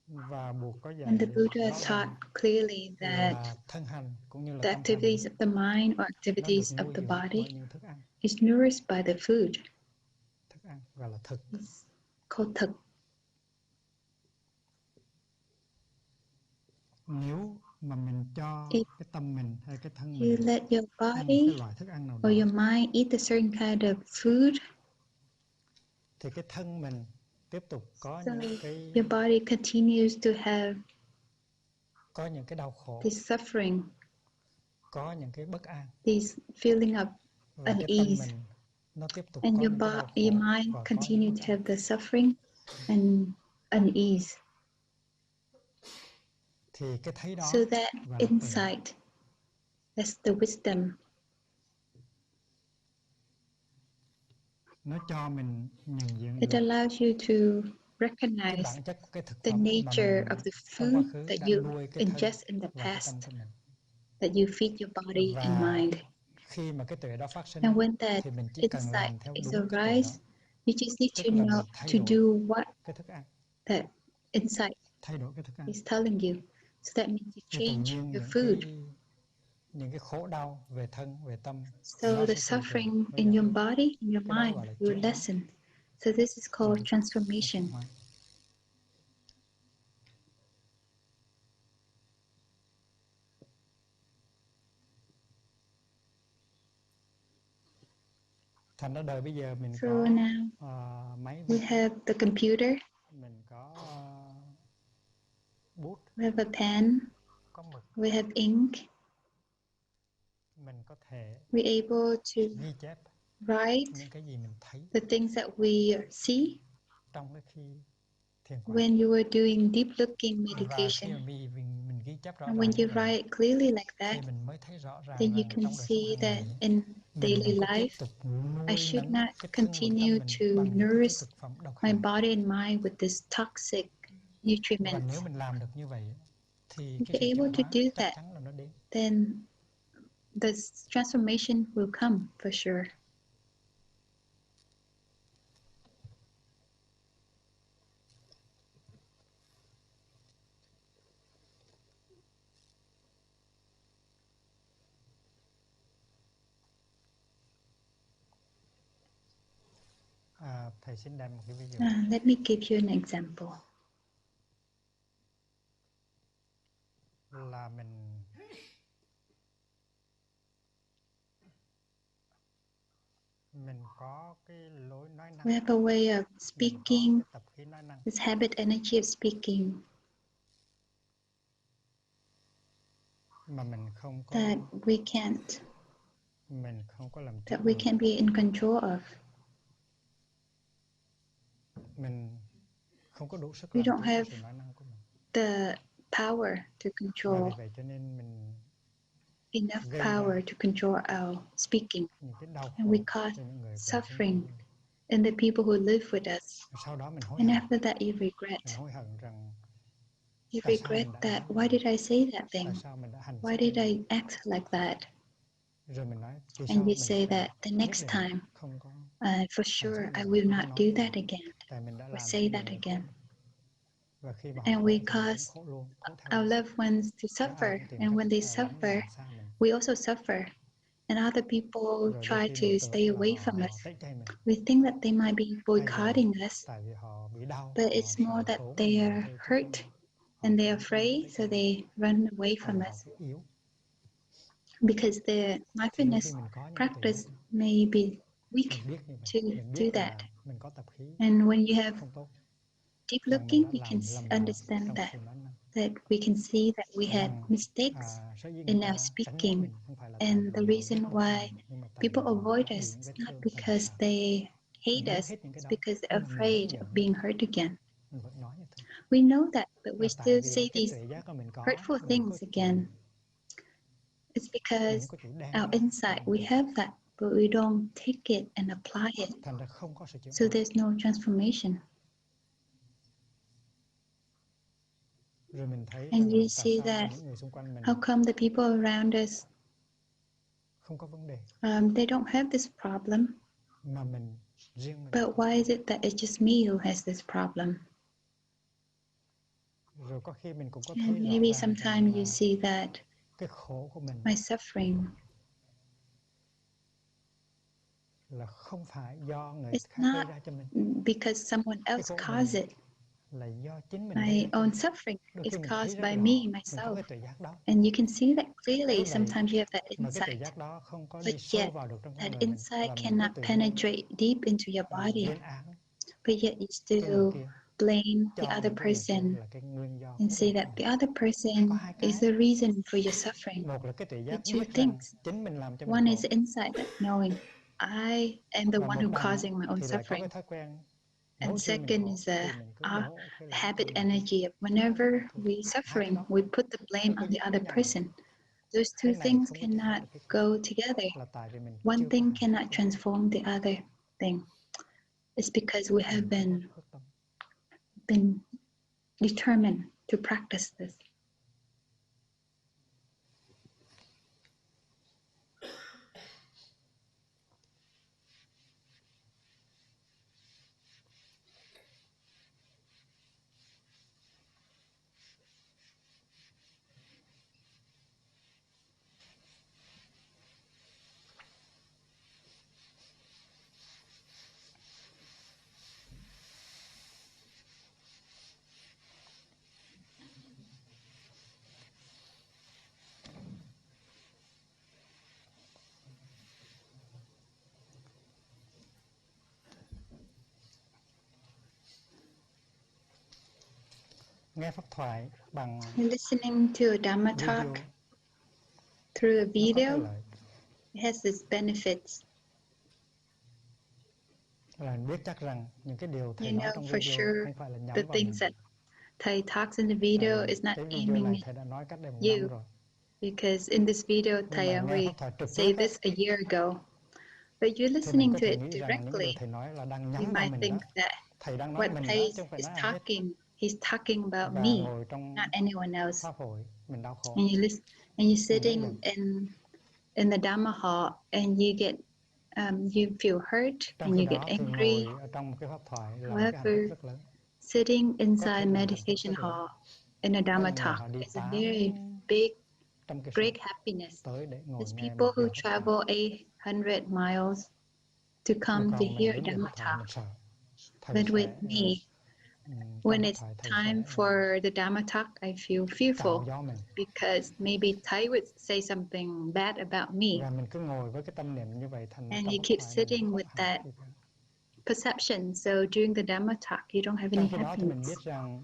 Và Buddha có And dạy the Buddha rõ taught ràng clearly that là thân hành cũng như là the tâm hành activities of the mind or nó được activities of nuôi the dưỡng bởi body những thức ăn. is nourished by the food. Thức ăn gọi là thực. It's called thực. Nếu mà mình cho If cái tâm mình hay cái thân you mình let your ăn một cái body loại thức ăn nào or đó, your mind eat a certain kind of food, thì cái thân mình tiếp tục có so những cái your body continues to have đau khổ, this suffering, có những cái bất an, this feeling of và cái tâm unease, mình nó tiếp tục and có những cái đau your khổ mind và có những continue bất to an. have the suffering and unease. Thì cái thấy đó So that và là tuệ, insight, that's the wisdom. nó cho mình nhận diện It được allows you to cái recognize bản chất của cái thực the phẩm mà nature mình of the trong quá food khứ that đã you nuôi cái thân ingest in the và cái past. tâm của mình. that you feed your body and mind. Khi mà cái tuệ đó phát sinh And when that thì mình chỉ cần insight làm theo is đúng cái tuệ đó. arise, you just need Tức to là know mình thay to đổi do what cái thức ăn, that insight thay đổi cái thức ăn. is telling you. So that means you Thì tự change nhiên your food. những cái khổ đau về thân, về tâm So nó the sẽ từ từ suffering nó in giảm your bớt. body, in your Cái đó mind gọi là will chuyển hóa. lessen. So this is called transformation. Hóa. Thành ra đời bây giờ mình So có now máy we vi, have the computer, mình có bút, we have a pen, có mực, we have ink. mình có thể We're able to ghi chép write những cái gì mình thấy the things that we see trong cái khi thiền quán. when you are doing deep looking Và khi meditation. mà mình ghi chép rõ And ràng when như you vậy, write it clearly like thì that, mình mới thấy rõ ràng then you rằng can trong đời sống see hàng that ngày in mình daily đừng có tiếp life, tục I nuôi should nấng not cái thân và cái continue tâm mình to bằng những cái nourish thực phẩm độc my hại. body and mind with this toxic Và nutriments. nếu mình làm được như vậy thì If cái sự you're chuyển able to hóa do chắc that, chắn là nó đến. then the transformation will come for sure. Thầy xin đem một cái ví dụ. Let me give you an example. Là mình có cái lối nói năng. We have a way of speaking, tập khí nói năng. this habit energy of speaking Mà mình không có, that we can't, mình không có làm that chủ we được. can be in control of. Mình không có đủ sức We làm don't chủ have cho sự nói năng của mình. the power to Và control, vì vậy cho nên mình enough gây power ra to control our speaking. những cái đau And we khổ cause cho những người cùng sinh sống suffering với mình. in the people who live with us. Sau đó mình hối And hận. after that, you regret. Mình hối hận rằng You tại sao regret mình đã that. nói Why như vậy? did I say that thing? Tại sao mình đã hành Why xử did như vậy? I act like that? Rồi mình nói kỳ And sau you mình say sẽ that the nhất next định time, không có for hành sure, xử I như vậy, will không có not nói do như that vậy. again, Tại mình đã or làm say cho that nhiều người khổ. again. Và khi mà họ And khổ we thì mình cũng cause khổ luôn, khổ theo our đó. loved ones to Và ai suffer. cũng tìm And cách when they lánh suffer, nạn xa mình. we also suffer. And other people Rồi đôi try khi to mường stay tượng là away from họ us. tẩy chay mình. We think that they might be Hay là boycotting us, tại vì họ bị đau, but họ it's more sợ that tổn they mình are thôi chứ hurt không. Họ and they're cũng không muốn afraid, tẩy so chay mình. they run away Hay from là họ us. cũng yếu. Because the Thì đôi khi mindfulness mình có những cái tuệ practice giác đó. may be weak Mình biết như vậy. to Mình do biết that. là mình có tập khí And when you have không tốt. deep Rằng mình looking, đã you can làm lầm understand trong that, sự nói năng. we can see that we had Rằng mistakes sở dĩ người in ta our tránh né speaking. mình không phải là tại And vì the họ reason ghét bỏ why mình, nhưng mà tại vì people họ avoid đã bị us những is vết not thương tâm because sạm. they Mình hate biết us, hết những cái it's đó, because nhưng they're mà mình vẫn afraid of giận, being hurt again. mình vẫn nói như thế. We know that, but we Là tại still vì say cái these tuệ giác mà mình có hurtful đừng có things chịu, again. It's đừng because có chịu đem our ra cho inside, mình. we have that, but we don't take it and apply it. Thành ra không có sự chuyển So hóa. there's no transformation. Rồi mình thấy And you rằng tại see sao that, những người xung quanh mình how come the people around us, không có vấn đề, they don't have this problem, mà riêng mình but có. why is it that it's just me who has this problem? Rồi có khi mình cũng có And thấy rõ maybe ràng sometimes rằng you see that cái khổ của mình my suffering là không phải do người is khác gây not ra cho mình. because someone Cái else khổ của caused mình it. là do chính mình gây My ra cho own mình. suffering Đôi is khi mình thấy caused rất by rõ, me, mình có myself. cái tuệ giác đó. And you can see that clearly. Với vậy, Sometimes you have that mà cái tuệ insight, giác đó không có but đi sâu yet vào được trong con that người mình, insight và mình cứ cannot tự nhiên penetrate deep into your body. lên án But yet you cái người still kia, blame the cho other những cái người kia person là cái nguyên do and khổ say của that mình. the other Có person hai is cái. the reason for your suffering. Một là cái tuệ The giác two biết rằng things. chính mình làm cho mình One khổ. is the insight that knowing I am the Và one một who đằng causing my own thì lại có cái suffering. thói quen And mỗi khi mình second khổ is the thì mình cứ đổ cái lỗi cho habit người kia. energy of whenever we Hai cái suffering, đó we put the blame không có on the dính với other nhau được. person. Those two Cái này things không có chuyển hóa cannot được cái kia. go together. Là tại vì mình One chưa có thing hành cannot thức. transform the other thing. It's because we have Mình chưa có thức tâm. been determined to practice this. nghe pháp thoại bằng You're listening to a Dharma talk video through a nó có cái video. lợi It has its benefits. là biết chắc rằng những cái điều thầy You nói know trong for video sure không phải là the nhắm vào mình. things that Thay talks in the Tại video vì is not cái video aiming này at thầy đã nói cách đây 1 năm you, rồi. because in this video Nhưng Thay mà nghe only pháp thoại trực tiếp say this a year ago. But you're thì mình listening có to thể it nghĩ rằng những điều directly. thầy nói là đang You nhắm vào might mình đó. think that Thầy đang nói what mình đó Thay chứ không phải is nói ai hết. he's talking about Và me, ngồi trong not anyone else. pháp hội mình đau khổ. And you listen, and you're Mình rất sitting buồn. in the Dhamma hall, and you feel hurt Trong and khi you get đó thì angry. ngồi ở trong một cái pháp thoại là một cái hạnh phúc However, rất lớn. sitting Có inside thể là một hạnh phúc meditation rất lớn. hall in a Có Dhamma những người talk họ đi is a very 8 big, trăm cây số great happiness. tới để ngồi There's nghe people một who giờ pháp thoại. travel 800 miles to come Nhưng to còn mình hear đến giờ Dhamma pháp thoại mình talk. sợ. Thầy But with sẽ me, trong when pháp it's thoại thầy time sẽ for the Dhamma talk, I feel cạo fearful gió mình. because maybe Thay would say something bad about me. Và mình cứ ngồi với cái tâm niệm như vậy thành And trong you pháp keep thoại mình sitting không with hạnh that phúc gì cả. perception. So during the Dhamma talk, you don't have any Trong khi đó thì mình biết happiness. rằng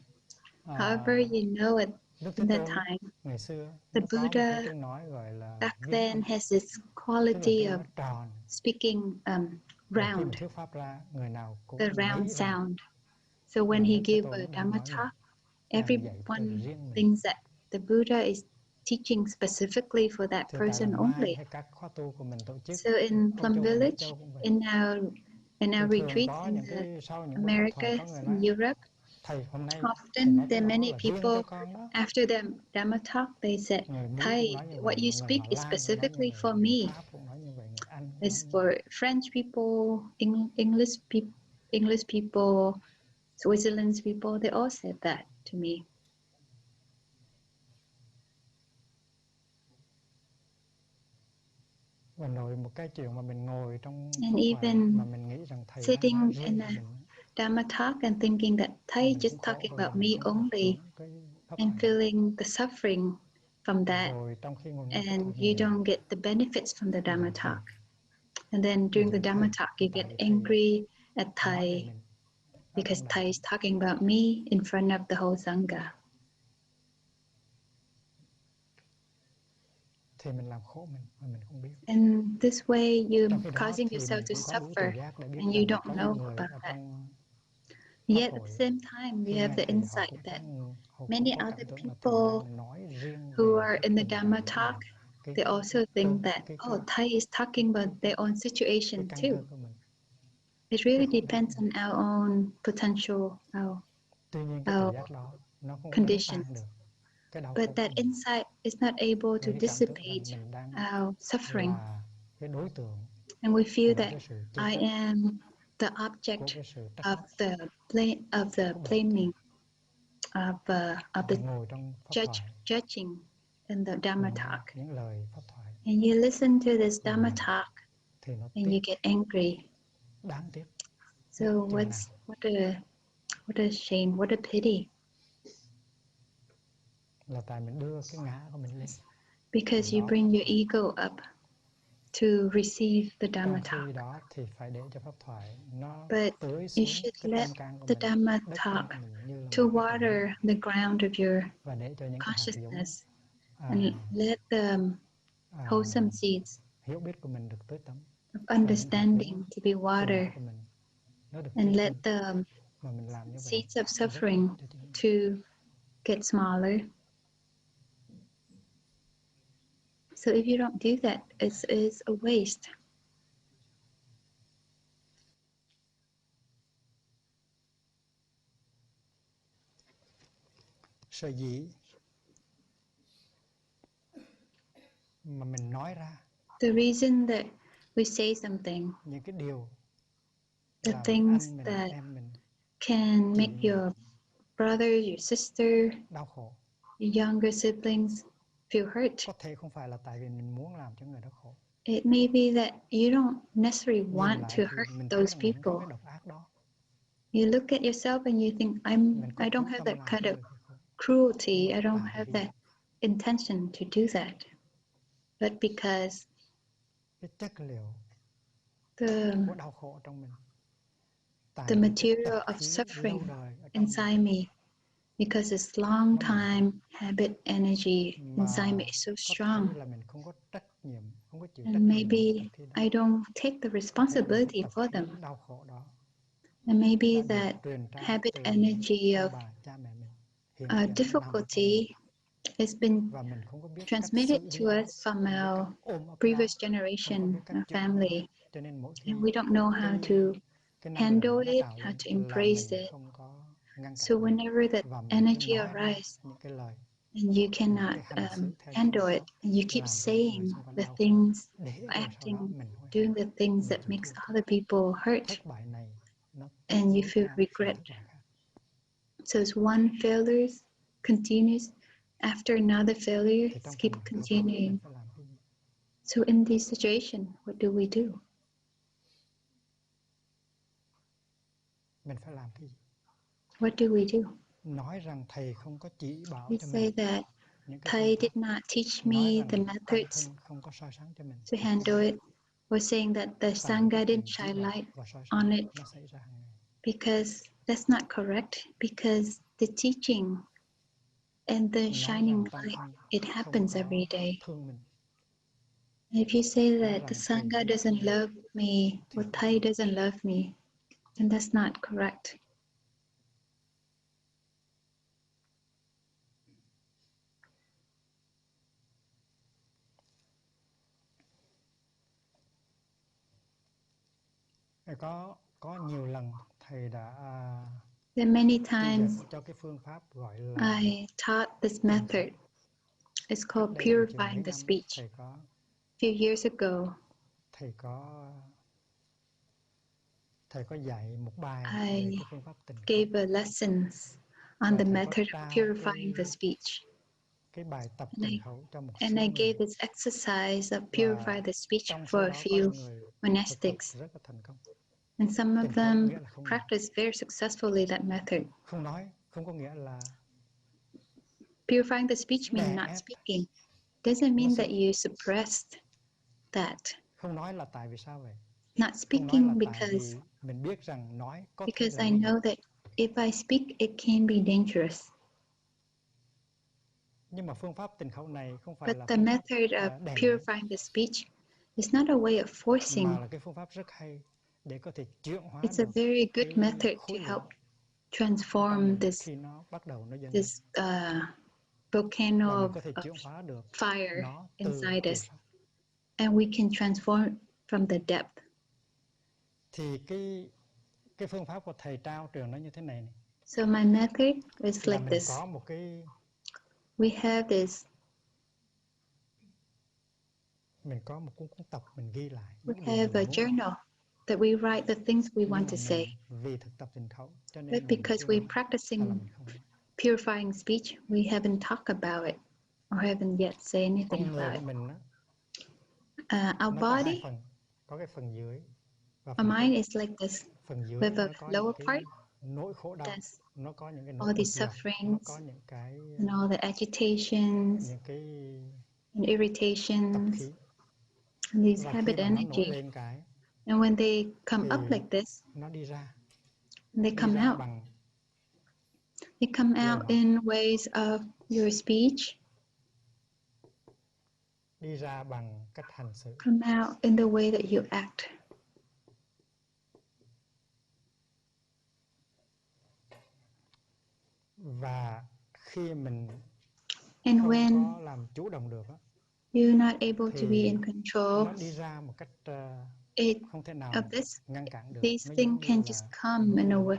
However, you know at Đức Thế in that Tôn time, ngày xưa the nó có một cái Buddha tiếng nói gọi là back viên then âm, has this tức là quality tiếng of nói tròn. speaking Và khi mà round, thuyết pháp ra, người nào the cũng round nghĩ rằng sound. So when là he Đức Thế gave a Tôn đang Dhamma nói mình, talk, đang dạy cho everyone riêng mình. thinks that the Buddha is teaching specifically for that Thì tại person lần mai only. hay các khóa tu của mình tổ chức So in Âu Plum Châu và Mỹ Village, Châu cũng vậy. in Thì our thường retreats có in những cái sau những buổi pháp thoại có America, người in nói Europe, thầy hôm nay thầy nói often cái there are đó many là riêng cho people con đó. after the Dhamma talk, they said, Người Mỹ cũng Thay, nói như what vậy, you người speak Hà is Lan cũng nói như specifically vậy, for người me. Pháp cũng nói như vậy, người Anh cũng nói It's như vậy. for French people, English people, Switzerland's people. They all said that to me. Và rồi một cái chuyện mà mình ngồi trong And pháp thoại even mà mình nghĩ rằng thầy đang nói sitting riêng in cho a mình, Dhamma talk and thinking that Thay mình just cũng khổ talking bởi vì about mình me không có được only, hưởng cái pháp and thoại này. feeling the suffering from that, Rồi trong khi ngồi nghe pháp and thoại you nhiều, don't get the benefits from the Dhamma mình talk. giận. And then Mình during the giận Dhamma thầy, talk, you tại get vì thầy angry at nói về Thay mình ở because trong đại Thay chúng. is talking about me in front of the whole Sangha. Thì mình làm khổ mình mà mình không biết. And this way, Trong you're khi đó causing thì yourself mình to cũng có đủ tự suffer, giác để biết and you rằng don't có know những người about ở that. trong pháp Yet at hội the same time, khi you have nghe the thầy họ insight cũng that họ many cũng có other cảm tưởng là thầy people đang nói riêng who về are cái in the tình Dhamma trạng của talk, mình, they also think that, oh, Thay is talking about their own cái situation căn cơ too. của mình, It cái really khổ đau của depends mình. on our own potential, Tuy nhiên cái tự our giác đó nó không đánh conditions. tan được cái đau But khổ that của mình. insight is not able to Với cái cảm tưởng dissipate rằng mình đang our suffering. là cái đối tượng And we feel của that cái sự chê I trách, am the của object cái sự trách of móc, the của bệnh. blaming, of the Mình ngồi trong pháp thoại, judging in the Dhamma mình nghe talk. những lời pháp thoại And you listen to this về Dhamma mình talk thì nó and tiếc, you get angry. đáng tiếc. So Chừng nào what a shame, what a pity. là tại mình đưa cái ngã của mình lên. Because you Đó, bring your ego up to receive the Dhamma trong khi talk. đó thì phải để cho pháp thoại nó But tưới you xuống should cái let tâm can của the mình, Dhamma đất talk tâm của mình như là to một cái tầng nước, water the ground of your và để cho những cái hạt giống consciousness, and let the wholesome seeds hiểu biết của mình được tưới tắm, of và những hạt giống understanding to be từ water, của mình nó được and chết let đi. the Mà mình làm như vậy seeds of rất tốt suffering cho chính mình. to get smaller. So if you don't do that, it's a waste. Sở dĩ mà mình nói ra The reason that we say something, những cái điều the làm things anh mình, that em mình, can chị make mình your brother, your sister, đau khổ, your younger siblings feel hurt. có thể không phải là tại vì mình muốn làm cho người đó khổ. It may be that you don't necessarily Nhìn want lại to thì hurt mình thấy those rằng mình không có people. cái độc ác đó. You look at yourself and you think, Mình có I don't chú have tâm that làm kind cho of người khác khổ. cruelty. Nhưng I don't tại have vì that intention to do that. But because cái chất liệu the của đau khổ trong mình, tại the vì cái tập material of khí lâu suffering đời ở trong mình, inside me, because this long time habit energy inside me is so có strong. thể là mình không có trách nhiệm, không có chịu trách And nhiệm maybe thực thi đó. I don't take the Có thể mình responsibility tập for khí them. đau khổ đó And maybe đã được that truyền trao habit từ energy ông of bà, cha mẹ mình, hiện tiền nó nằm ở trong mình. difficulty has been Và mình không có biết cách transmitted xử lý to nó, us from không biết our cách ôm ấp previous nó, không có generation, biết cách our chuyển hóa nó. family, Cho nên mỗi khi and we don't know how to cái năng lượng handle đó nó it, trào how lên to là embrace mình it. không có ngăn So cản được, whenever that và mình cứ energy nói ra arises những cái lời, and you những cannot cái hành xử theo kiểu handle it, đó, and you keep làm cho mọi người saying xung quanh the đau khổ, things, để rồi sau đó acting, mình hối hận, doing the things mình that chịu makes thua trước. other people hurt, Thất bại này nó tiếp and you nối feel theo sự regret. thất bại khác. So it's one failure continues after another failure, Thì trong keep trường hợp đó mình continuing. phải làm cái gì? So in this situation, what do we do? Mình phải làm cái gì? What do we do? Nói rằng thầy không có chỉ bảo We cho say mình that những cái Thay phương pháp, did not teach nói me rằng the bản methods thân không có soi sáng cho mình to thì không handle đúng. it. We're saying that the Tại Sangha quá didn't trình chỉ shine bảo light và soi on sáng it nó xảy ra hàng ngày. because that's not correct. Because the teaching and the Nói shining rằng tâm light, thân it không happens có every day. thương mình. And if you say Nói that the rằng thầy Sangha ghét doesn't mình love me thì or không Thay đúng. doesn't love me, then that's not correct. Có nhiều lần thầy đã There are many chỉ times dẫn cho cái phương pháp gọi là I taught this tịnh method. khẩu. It's Cách called đây khoảng chừng mấy Purifying the năm Speech. thầy có A few years ago, thầy có dạy một bài I về cái phương pháp tịnh khẩu. gave a lessons on Và the thầy có method of trao purifying the speech. cái bài tập tịnh khẩu cho một And số I người. gave this exercise of Và purify the speech trong for số a đó có few những người thực tập monastics. rất là thành công. And some Tịnh of khẩu them nghĩa là không nói. practice very successfully that method. Không nói không có nghĩa là Purifying the speech means đè not ép. speaking. Doesn't Nó mean sẽ that you suppressed that. không nói là tại vì sao vậy? Not Không nói là speaking tại because vì mình biết rằng nói có thể là I nguy hiểm. know that if I speak, it can be dangerous. Nhưng mà phương pháp tịnh khẩu này không phải But là the phương pháp method of đè nén, purifying the speech is not a way of forcing. mà là cái phương pháp rất hay để có thể chuyển hóa It's a được very good cái method khối to lửa help trong transform mình this khi nó bắt đầu nó dâng lên. Volcano Và mình of có thể chuyển hóa được fire nó từ inside chiều us, sâu. and we can transform from the depth. Thì cái phương pháp của thầy trao truyền nó như thế này. So my method is Là like mình this. có một cái We have this. Mình có một cuốn tập mình ghi lại We những điều have mình a muốn journal nói. that we write the things we Nhưng want mà to mình say. vì thực tập tịnh khẩu cho nên But mình because chưa we're nói, practicing hay là mình không nói. purifying speech, we haven't talked about it or haven't yet said anything Con người about của it. mình á, Our nó có hai body, phần, có cái phần dưới và our phần mind trên. is like this. Phần dưới With the nó có lower những cái part, nỗi khổ đau, that's nó có những cái all nỗi bực these dọc, nó có sufferings những cái and all the agitations những cái and tập irritations khí. and these Và khi habit mà nó nổi energy. lên cái And when they come thì up like this, nó đi ra they come out. bằng They come lời out nói, in ways of your speech, đi ra bằng cách hành xử. come out in the way that you act. Và khi mình And không when có làm chủ động được á, you're not able to be thì in control, nó đi ra một cách không thể nào of this, ngăn cản được. these Nó things giống như can là just come in a way,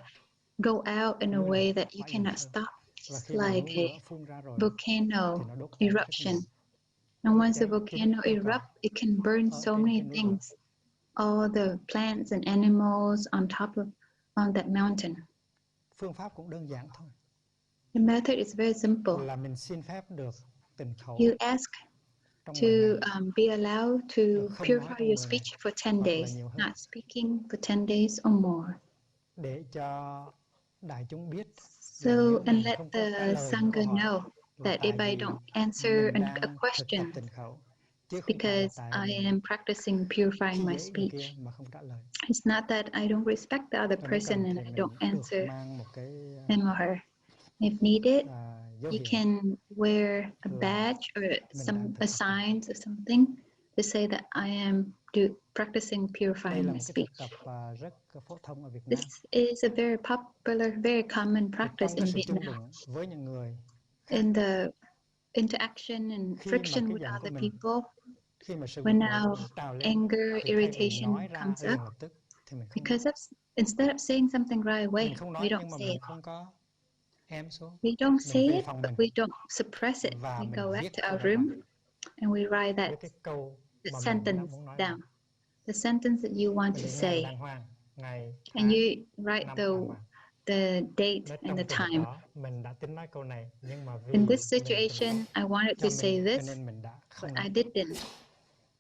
go out in a núi way lửa that you hỏa dầm cannot sơn. stop. Và It's khi mà like núi a lửa phun ra rồi volcano thì nó đốt cháy rất eruption. nhiều. And once the Cháy volcano kín tất cả erupts, it can burn ở so trên many cái núi lửa. things, all the plants and animals on that mountain. Phương pháp cũng đơn giản thôi. The method is very simple. Là mình xin phép được tịnh khẩu You ask trong to 10 ngày. be allowed to Không nói purify trong your 10 speech ngày, for 10 hoặc là days, nhiều hơn. not speaking for 10 days or more. Để cho đại chúng biết So, rằng nếu and mình let không có trả the lời một câu Sangha hỏi know là that tại if I vì don't answer mình a đang thực tập question, tịnh khẩu, chứ it's không phải là because tại I mình am practicing purifying khi my dễ người kia speech. mà không trả lời. It's not that I don't respect the other Và nếu person cần and thì I don't mình được answer mang một cái him or her. If needed, dấu you hiệu can wear a là badge or mình đang thực a tập. sign or something to say that I am practicing Đây purifying là my một cái speech. thực tập rất phổ thông ở Việt Nam. This is a very popular, very common Thì practice trong cái in sự chung Vietnam. đụng với những người khác, In the interaction and khi mà friction cái with giận của other mình, people, khi mà sự when bực bội của now mình trào lên, anger, thì thay vì irritation nói ra comes liền up, lập tức thì mình không nói. because instead of saying something right away, Mình không we nói don't nhưng mà say mình it. không có ém xuống. We don't Mình say về it, phòng but mình we don't suppress it. và We mình go back viết to câu our đó ra room and we write với cái câu the mà mình đang sentence muốn nói ra. down, the sentence that you want Mình to ghi ngày say, đàng hoàng, ngày and tháng you write năm đàng hoàng. the date Nói and the trong trường hợp time. đó mình đã tính nói câu này, nhưng mà vì In this mình situation, I wanted cho to say mình cho this, nên mình đã không but nói. I didn't.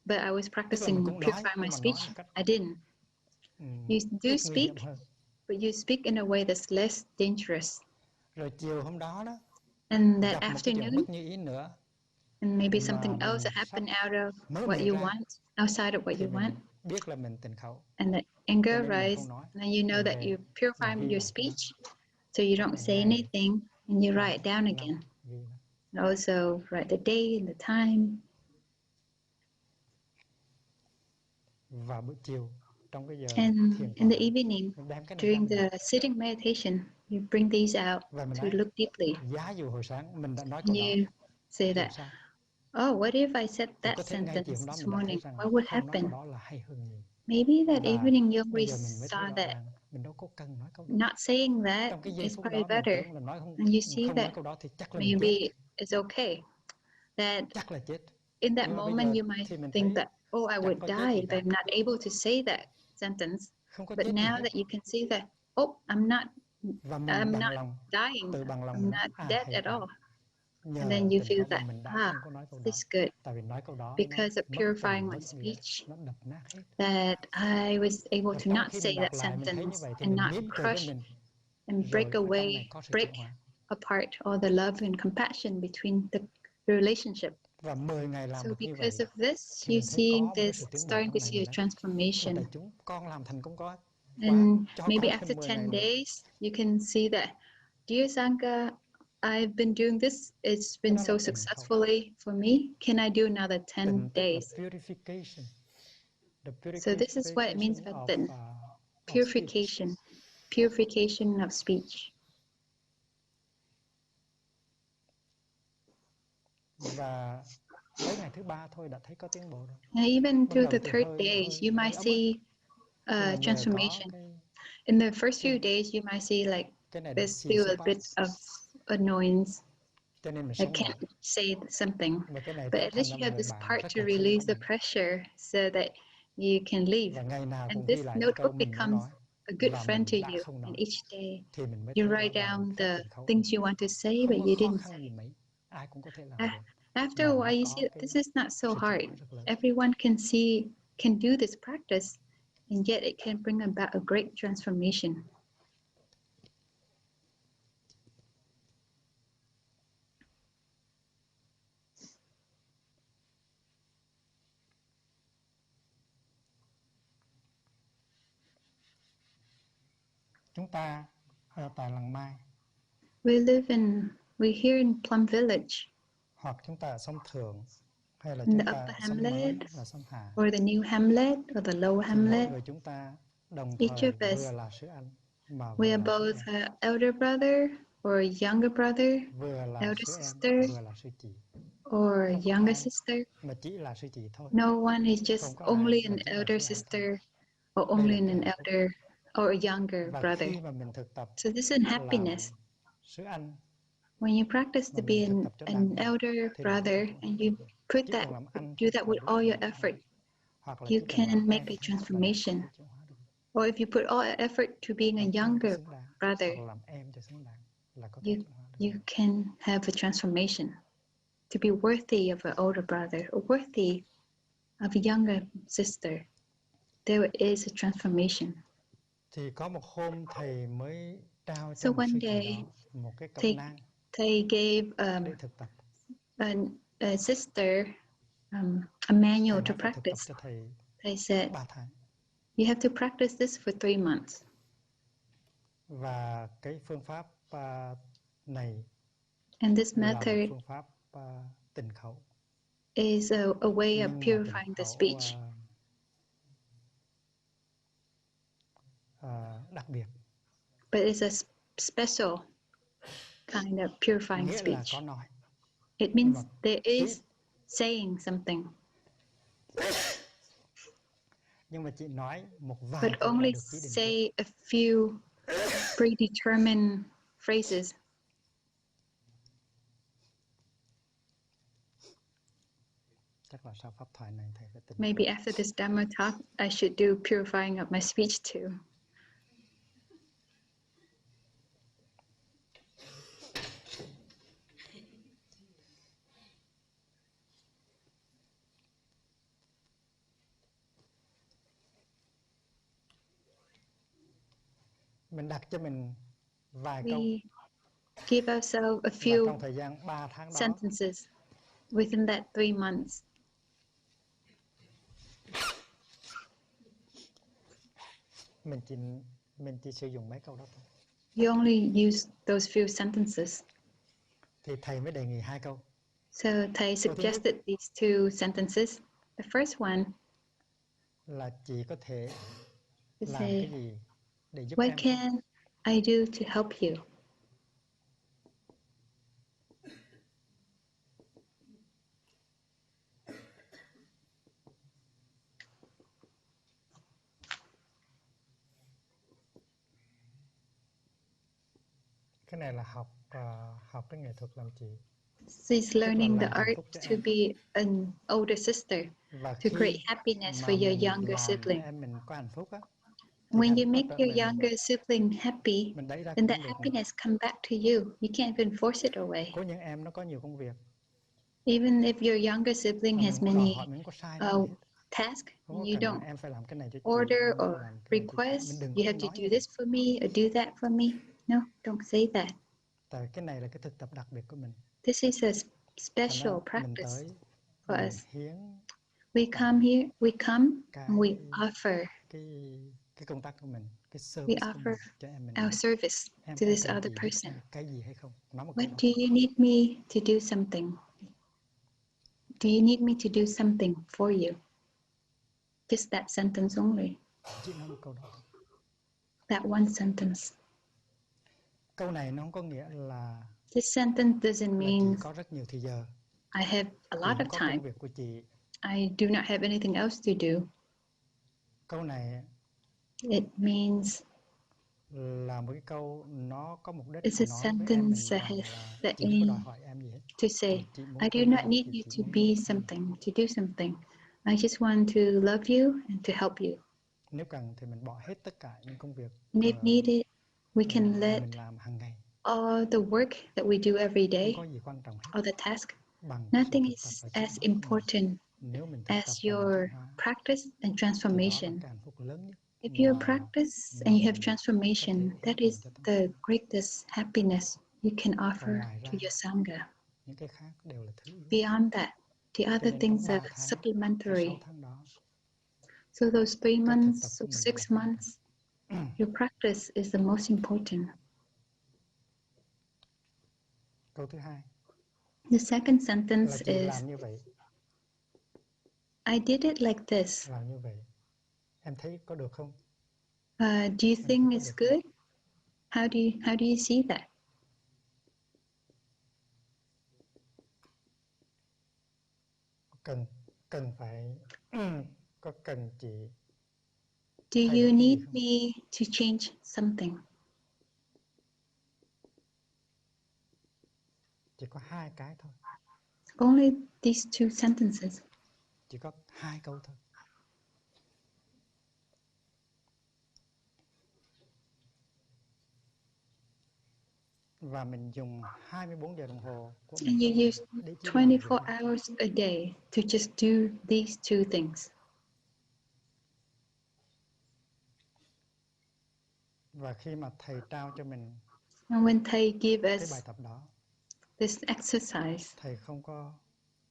But I was Tức là mình practicing cũng nói purifying my nhưng mà nói speech. một cách I didn't. You do ít nguy speak, hiểm hơn. but you speak in a way that's less dangerous. Rồi chiều hôm đó đó, And that gặp một cái chuyện afternoon, bất như ý nữa and maybe mà something else mình that sắp happened out of mở what miệng you ra, want, outside of what thì you want, mình biết là mình tịnh khẩu, and the cho anger nên mình không rises, nói. and then you know Mình that về you mình purify ghi your lại cái đó. speech, so you Tức don't là say ngày anything, and you tháng write it down năm again. ghi nó. And also write the day and the time. Và buổi chiều trong cái giờ And thiền in the tọa, evening, mình đem cái này ra during mình đọc. the sitting meditation, you bring these out Và mình to nói, look deeply. giá dù hồi sáng mình đã nói câu And đó you say thì that, sao? oh, what if I said Thì that có thể ngay chiều sentence hôm đó this mình đã thấy morning? rằng What would không nói câu happen? đó là hay hơn nhiều. Maybe that Và evening you bây already giờ mình mới thấy saw rõ that ràng mình đâu có cần nói câu đó. not saying that Trong cái giây is phút probably đó mình better. tưởng là nói And you see không that nói câu đó thì chắc là mình chết, maybe it's okay. That chắc là chết. in that Nhưng mà bây moment giờ you might thì mình think thấy that, oh, I chẳng would có chết die gì if cả, I'm not able to say that sentence. không có But chết gì now hết. that you can see that, oh, I'm Và mình not bằng lòng, dying. tự bằng lòng I'm mình nói, not dead hay at quá. all. And Nhờ then you tình feel khẩu mà that, mình đã không có nói câu đó. this good. Tại vì nói câu đó nó Because of mất tình, purifying my mất nghĩa, speech, nó đập nát hết. that I was able Và to trong not khi say mình đọc that lại mình thấy như sentence vậy thì and mình not mỉm cười với crush mình. and break Rồi ở trong này away, có sự break chuyển hóa. apart all the love and compassion between the relationship. Và 10 ngày làm So được như because vậy of this, thì you're mình thấy có seeing một cái this, sự tiến bộ starting trong to này see a mình nói. Và transformation. tại chúng con làm thành công quá, And cho maybe có after thêm 10 ngày 10 nữa. days, you can see that, dear Sangha, I've been doing this. It's been Nó so là tịnh khẩu. successfully for me. Can I do another 10 Tịnh tức là days? purification. The So this is what it means by purification tịnh. of Purification. speech. Purification of speech. Và tới ngày thứ 3 thôi đã thấy có tiến bộ rồi. And even Ban through đầu the thì third hơi days, you might ấm ức. see Nhưng mà nhờ có transformation. In the first few days, you might see like cái này there's still a bit of annoyance. cho nên mình I sống can't lại. say something, Và cái này but at thành least ra you một have người this bạn part rất to là thân release của the mình. pressure so that you can leave. Và ngày nào And cũng this ghi lại những câu notebook mình muốn becomes nói a good và friend mình to đã you. không And nói. each day Thì mình mới you thấy rõ write ràng down phép the tịnh khẩu things you want to say, không but có you khó didn't khăn say. gì mấy, ai cũng có thể làm được. After a Và while, nó you có see that cái this is not so sự chuyển hard. hóa rất lớn. Everyone can do this practice, and yet it can bring about a great transformation. Chúng ta ở tại làng Mai We're here in Plum Village, hoặc chúng ta ở xóm Thượng hay là in chúng the ta upper xóm mới hamlet, là xóm Hạ, or the new hamlet, or the lower thì mỗi hamlet. người chúng ta đồng Each thời of us, vừa là sư anh mà we vừa are là sư both em, an elder brother, or a younger brother, vừa là elder sư em, sister, vừa là sư chị. or a Không có younger ai sister. mà chỉ là sư chị thôi. No one is Không just có only ai mà an chỉ là elder sư anh thôi. sister, or Đây only là cái an hạnh phúc. elder, or a younger Và brother. khi mà mình thực tập So this is làm happiness. sư anh, When you practice mà to be mình thực tập cho an đàng hoàng elder thì mình brother, tiến hóa and rất you lớn. put Chứ that, còn làm anh do thôi that là with bước all đầu your làm sao? effort, Hoặc là you chỉ cần làm can make em a thôi là đã không transformation. thể chuyển hóa được. Or if you put all your effort to being a Làm anh younger xứng đáng, brother, hoặc là làm em cho xứng đáng là có thể you chuyển hóa được. you can have a transformation. To be worthy of an older brother, or worthy of a younger sister, there is a transformation. Thì có một hôm thầy mới trao So cho một one sư chị day, đó một cái cẩm nang Thay gave để thực tập. a sister a manual Thầy to nói phải thực tập practice. cho thầy They said, 3 tháng. you have to practice this for 3 months. Và cái phương pháp này And this là một method phương pháp tịnh khẩu. is a way of Nhưng mà tịnh purifying the khẩu speech, đặc biệt. but it's a special kind of purifying Nghĩa là speech. có nói. It means mà there is saying something, nhưng mà chỉ nói một vài but câu đã only được chỉ định trước. say a few predetermined phrases. Chắc là sau pháp thoại này thầy phải tịnh Maybe khẩu. after this Dharma talk, I should do purifying of my speech too. Mình đặt cho mình vài câu. We give ourselves a Và few trong thời gian 3 tháng đó, sentences within that 3 months. Mình chỉ sử dụng mấy câu đó thôi. You only use those few sentences. Thì thầy mới đề nghị 2 câu. So Thay suggested these 2 sentences. The first one là chị có thể is làm say, cái gì để giúp what em can không? I do to help you? Cái này là học cái nghệ thuật làm chị. She's learning the làm hạnh art phúc cho to em. be an older sister, Và to create happiness for your younger làm sibling. em mình có hạnh phúc á, When you make your younger sibling happy, mình đẩy ra then công that việc happiness comes back to you. You can't even force it away. Có những em nó có nhiều công việc. Even if your younger sibling Mà has mình có đòi many hỏi mình có sai đâu gì hết. tasks, Không and có you cần là don't em phải làm cái này cho chị, order em or phải làm cái này cho chị. request, Mình đừng you có have to nói do như this vậy. for me or do that for me. No, don't say that. Tại cái này là cái thực tập đặc biệt của mình. This is a Thành special ra mình practice tới, for mình us. hiến We come here, we come and we cái offer, công tác của mình, cái we service của offer mình cho em mình. our service Em to có this cần other chị giúp person. em cái gì hay không? Nói một câu What đó. do you need me to do something? Do you need me to do something for you? Just that sentence only. Chỉ nói một câu đó. That one sentence. Câu này nó không có nghĩa là This sentence doesn't mean chị có rất nhiều thời giờ. I have a lot Chị of có time. công việc của chị. I do not have anything else to do. Câu này It means là một cái câu nó có mục đích it's a nói với em mình sentence that rằng has là the chị đừng có đòi aim hỏi em gì hết. to say, Chị muốn I do thương not em need thì you chị to muốn be giúp em. something, to do something. I just want to love you and to help you. Nếu cần thì mình bỏ hết tất cả những công việc And if needed, we can let mình làm hàng ngày. all the work that we do every Không day, có gì quan trọng hết. all the tasks, Bằng cái sự nothing thực tập is và chuyển as hóa của mình. important Nếu mình thực tập as và mình your chuyển hóa practice and thì đó là transformation. cái hạnh phúc lớn nhất If you mà practice mình and you have có transformation, thể that hiến tặng is cho tâm the greatest happiness you can Còn offer ngoài to ra, your Sangha. những cái khác đều là thứ yếu. Beyond that, the Cho other nên trong things 3 are tháng hay 6 supplementary. tháng đó, So those 3 cái thực tập months của or mình 6 là quan months, trọng. your practice is the most important. Câu thứ hai The second là sentence chị is, làm như vậy. I did it like this. Làm như vậy. Em thấy có được không? Do you think it's good? How do you see that? Cần phải có cần chị Do thay you đổi cái gì need không? me to change something? Chỉ có 2 cái thôi. Only these 2 sentences. Chỉ có 2 câu thôi. Và mình dùng 24 giờ đồng hồ của mình And you use để chỉ làm 24 việc đó. hours a day to just do these 2 things. Và khi mà thầy trao cho mình And when Thay give cái us bài tập đó, this exercise, thầy không có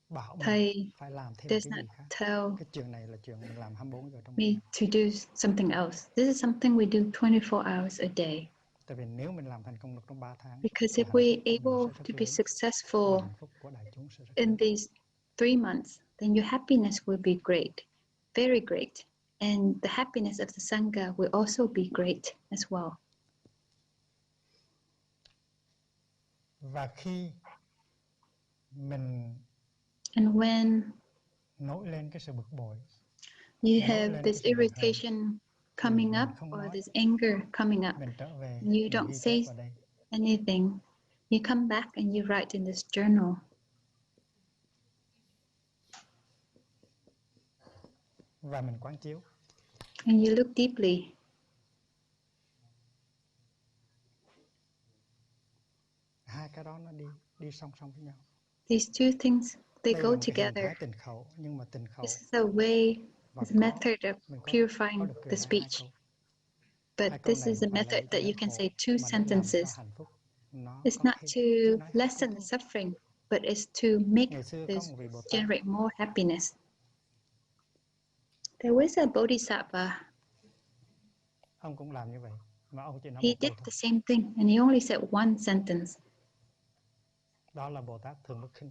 bảo mình Thay phải làm thêm does cái not gì khác. tell Cái chuyện này là chuyện mình làm 24 giờ trong một me ngày. to do something else. This is something we do 24 hours a day. Tại vì nếu mình làm thành công được trong 3 tháng, Because thì if hạnh phúc we're của mình able sẽ rất to be lớn và successful hạnh phúc của đại chúng sẽ rất in lớn. these 3 months, then your happiness will be great, very great. And the happiness of the Sangha will also be great as well. Và khi mình And when nổi lên cái sự bực bội, you nổi have lên this cái sự hờn, irritation coming mình up không or nói, this anger coming up, mình trở về, and you mình don't ghi say chép vào đây. anything, you come back and you write in this journal. Và mình quán chiếu. And you look deeply. Hai cái đó nó đi song song với nhau. These two things, they Đây go là một cái hình together. thái tịnh khẩu, nhưng mà tịnh khẩu This is a way, và this method of mình có purifying được the quyền nói hai speech. câu. But Hai câu this này is không a phải là method để cho that you giảm can khổ, say 2 mà để làm cho sentences. hạnh phúc nó It's có not cái to chữ này lessen the thôi. suffering, but it's to make Ngày xưa có this một vị Bồ Tát, generate more happiness. There was a bodhisattva. ông cũng làm như vậy, mà ông chỉ nói He một did câu thôi. the same thing, and he only said one sentence. Đó là Bồ Tát Thường Bất Khinh.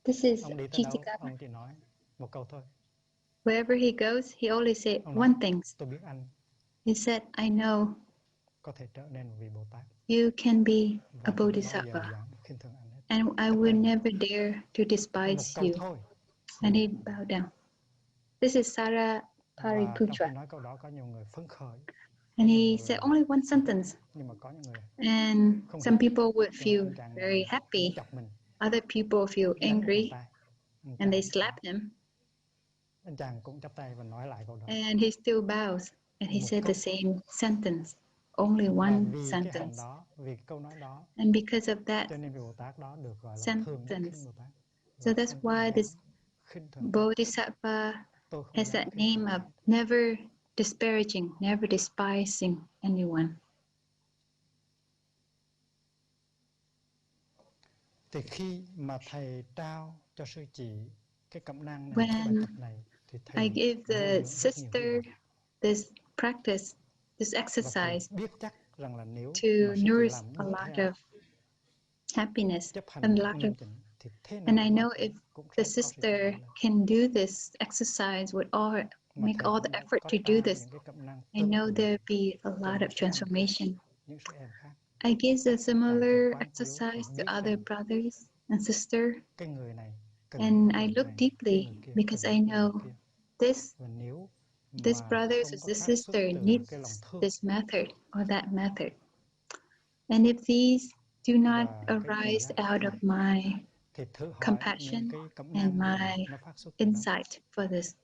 This is Ông đi tới đâu, Chitikama. ông chỉ nói một câu thôi. Wherever he goes, he only said Ông one nói, thing. tôi biết anh He said, I know có thể trở nên một vị Bồ Tát, you can be và a tôi không bao giờ bodhisattva, dám khinh thường anh hết. and I Chắp will tay. never dare to Một despise câu you. thôi. And he bowed down. This is Sara Và trong khi Pariputra. nói câu đó có nhiều người phấn khởi, And he said only one sentence. nhưng mà có những người And không some hiểu. people would Nhưng mà feel anh chàng very này happy. muốn chọc mình, Other people feel đánh một bàn angry, tay. and they slap him. Anh chàng cũng chắp tay và nói lại câu đó. And he still bows, and he Một said the câu. same sentence, only Và one vì cái hành sentence. đó, vì cái câu nói đó, And because of that cho nên vị Bồ Tát đó được gọi là Thường Bất sentence, Khinh Bồ Tát. so Và that's không có why dám this khinh thường. bodhisattva Tôi không has dám that khinh thường name of ai. never disparaging, never despising anyone. Thì khi mà thầy trao cho sư chị cái cẩm nang này, cái bài When tập này, thì I thầy give nuôi the dưỡng rất nhiều sister hy vọng. this practice, this Và thầy exercise biết chắc rằng là nếu to mà sư chị nourish làm a đúng lot theo, of happiness chấp hành and a lot nghiêm of, chỉnh, thì thế and nào I know if cũng the sẽ có sự chuyển sister đổi lớn. can do this exercise with all, Mà make thầy all cũng the đã effort có to do trao this, những cái cẩm nang I tương know tự there'll be a cho lot of những sư anh khác, transformation. những sư em khác. I give a Chàng cần similar quán chiếu và exercise biết to other rằng brothers and sisters, cái người này cần and cái I người look này, cái deeply người kia because cần I cái người know kia. this Và nếu this mà brothers không or có this phát xuất sister từ needs cái lòng thương this method or that method, and if these do not và cái tuệ arise giác, out of my thì thử hỏi những compassion cái cẩm and nang như my vậy nó phát xuất từ đâu. insight for this,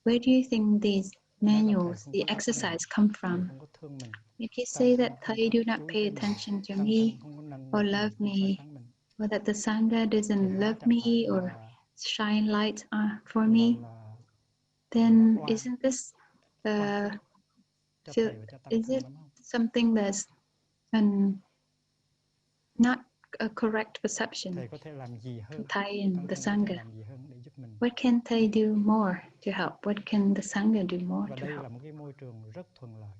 where do you think these Nói là thầy manuals, không the có trách mình, exercise come thầy from? không có thương mình, If you tăng say that thân không Thay có do not chú ý pay tới mình, attention to tăng me thân không có nâng or đỡ love mình, không soi me, sáng mình, or that the Sangha thì doesn't há love chẳng phải me or shine light for me, là then oan isn't this oan uh, phước cho feel, thầy và cho tăng is thân it lắm không? something that's not a correct perception Thầy có thể làm gì to hơn, Thay and tăng the thân có thể Sangha? làm gì hơn để giúp mình? What can Thay do more to help? What can the Sangha do more Và to đây help? là một cái môi trường rất thuận lợi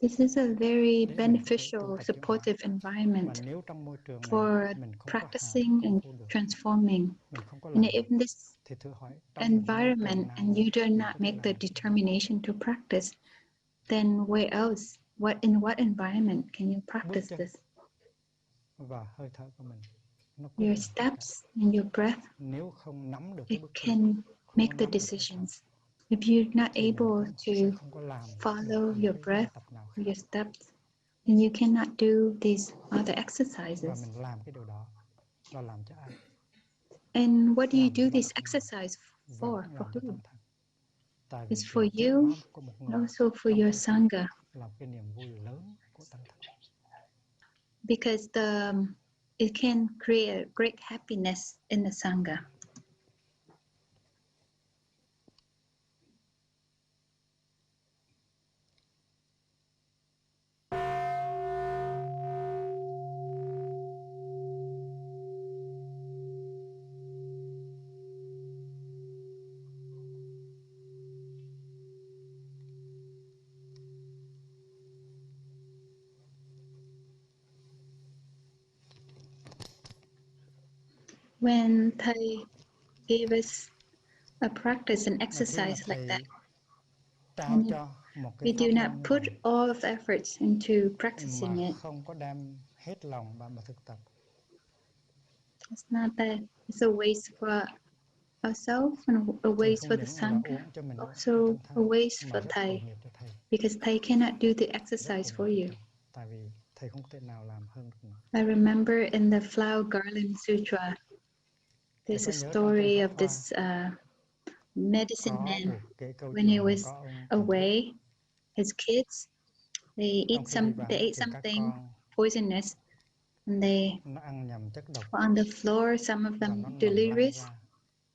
This is a very để mình có thể tu beneficial, tập chuyển hóa. supportive Và environment nếu trong môi trường này for mình không có hạt practicing công and phu được, transforming. mình không có And làm được, if this thì thử hỏi trong một môi trường environment nào and you do mình not có thể make the làm được điều đó? determination to practice, then where else? In what environment can you Bước practice chân this? và hơi thở của mình nó quyết Your định tất cả. steps and your breath, Nếu không nắm được cái it bước chân, can không có make the nắm được hơi thở, decisions. If you're not thì mình able cũng to sẽ không có làm được follow những your cái bài breath, tập nào your khác. steps, then you cannot do these other Và exercises. mình làm cái điều đó là làm cho ai? And what do you Làm do cho bản this thân mình exercise và for? cũng For làm cho who? tăng thân. Tại vì It's sự for chuyển you hóa của một and người also for trong your tăng thân Sangha, là một cái niềm vui lớn của tăng thân. because it can create a great happiness in the Sangha. When Thay gave us a practice, an Mà khi mà exercise like that, thầy trao and cho một cái we pháp do môn not như put vậy all of the efforts into practicing mà it, không có đem hết lòng vào mà thực tập, it's not that it's a waste for ourselves and a thì waste không for the những là Sangha, uổng cho mình ở also trong a thân waste mà for rất tội Thay, nghiệp cho thầy, because Thay cannot do the rất exercise tội for nghiệp cho you. thầy, tại vì thầy không thể nào làm hơn được nữa. I remember in the Flower Garland Sutra, Thầy there's có a nhớ trong kinh story Pháp of Hoa this medicine có man. một cái câu When he chuyện là was có ông thầy thuốc away, his kids they trong khi đi vắng ate thì các something con poisonous, and they nó ăn nhầm chất độc were on the floor. Some of và them nó nằm lăn delirious, ra,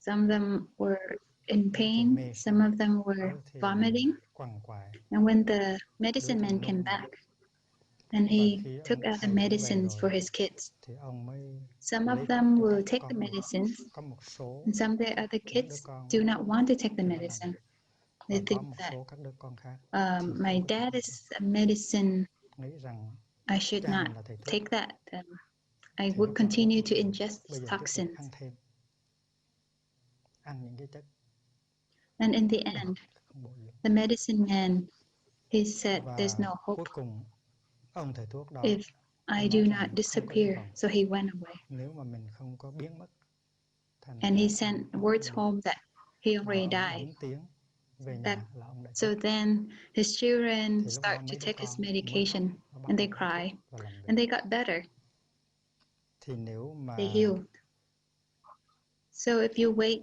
some of them were in nó thì pain, mê some sảng, of them were đứa thì vomiting. quằn quại, And when the đứa medicine thì man came nôn back, nóng. and Và he khi took ông out the thầy ông về medicines rồi for his kids, thì ông mới some of lấy phát them cho will các take the con được. medicines, Có một số and some of the other những đứa kids con do not want to take the thì nó nằm, medicine. They và có think một that số các đứa con khác thì my không có take dad medicine, is a medicine, nghĩ rằng I should cha not mình là thầy thuốc take that. I thì would lúc nào cũng continue không to chịu, ingest bây giờ tiếp tục toxins. ăn thêm, ăn những cái chất And in the độc end, không bổ dưỡng. the medicine man, he said, there's Và no hope cuối cùng ông thầy thuốc đó if I ông do nói not rằng không có hy disappear. vọng So he went away. nếu mà mình không có biến mất thành And he ra sent ông mất words đi. home that he Và already ông died. ứng tiếng về That, nhà là ông đã chết. so then his children Thì lúc start đó to mấy đứa take his con mới khóc medication, và bắt and they đầu uống thuốc cry, và làm được. and they got better. Thì nếu mà They healed. So if you wait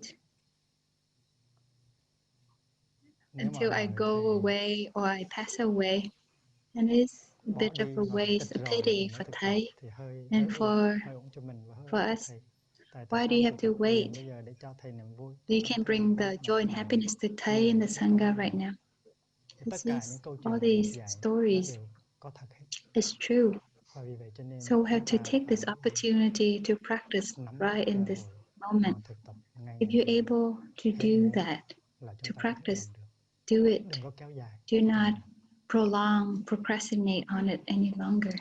nếu mà until I đời go thầy away or I pass away, and it's a bỏ bit of đi a và thầy waste, tịch a rồi pity thì mới for thực tập Thay thì hơi and hơi uổng cho mình và hơi uổng for cho us. thầy. Tại Why do sao you không have thực to tập wait? liền bây giờ để cho thầy niềm vui, You cho bản can thân mình bring vui the mà joy lúc and nào happiness to như Thay là in the những đứa con Sangha như right vậy. now. Thì tất This cả is những câu all chuyện mà thầy these dạy nó stories đều có thật hết. is true. Và vì vậy cho nên So we have chúng to ta take this phải opportunity to practice nắm bắt right in cơ this hội moment. mà thực tập ngay If ngày you're hôm nay. able to Hễ do muốn that, là to chúng ta có thể practice, làm được. do it. Đừng có kéo dài. Do not prolong, procrastinate on it any longer.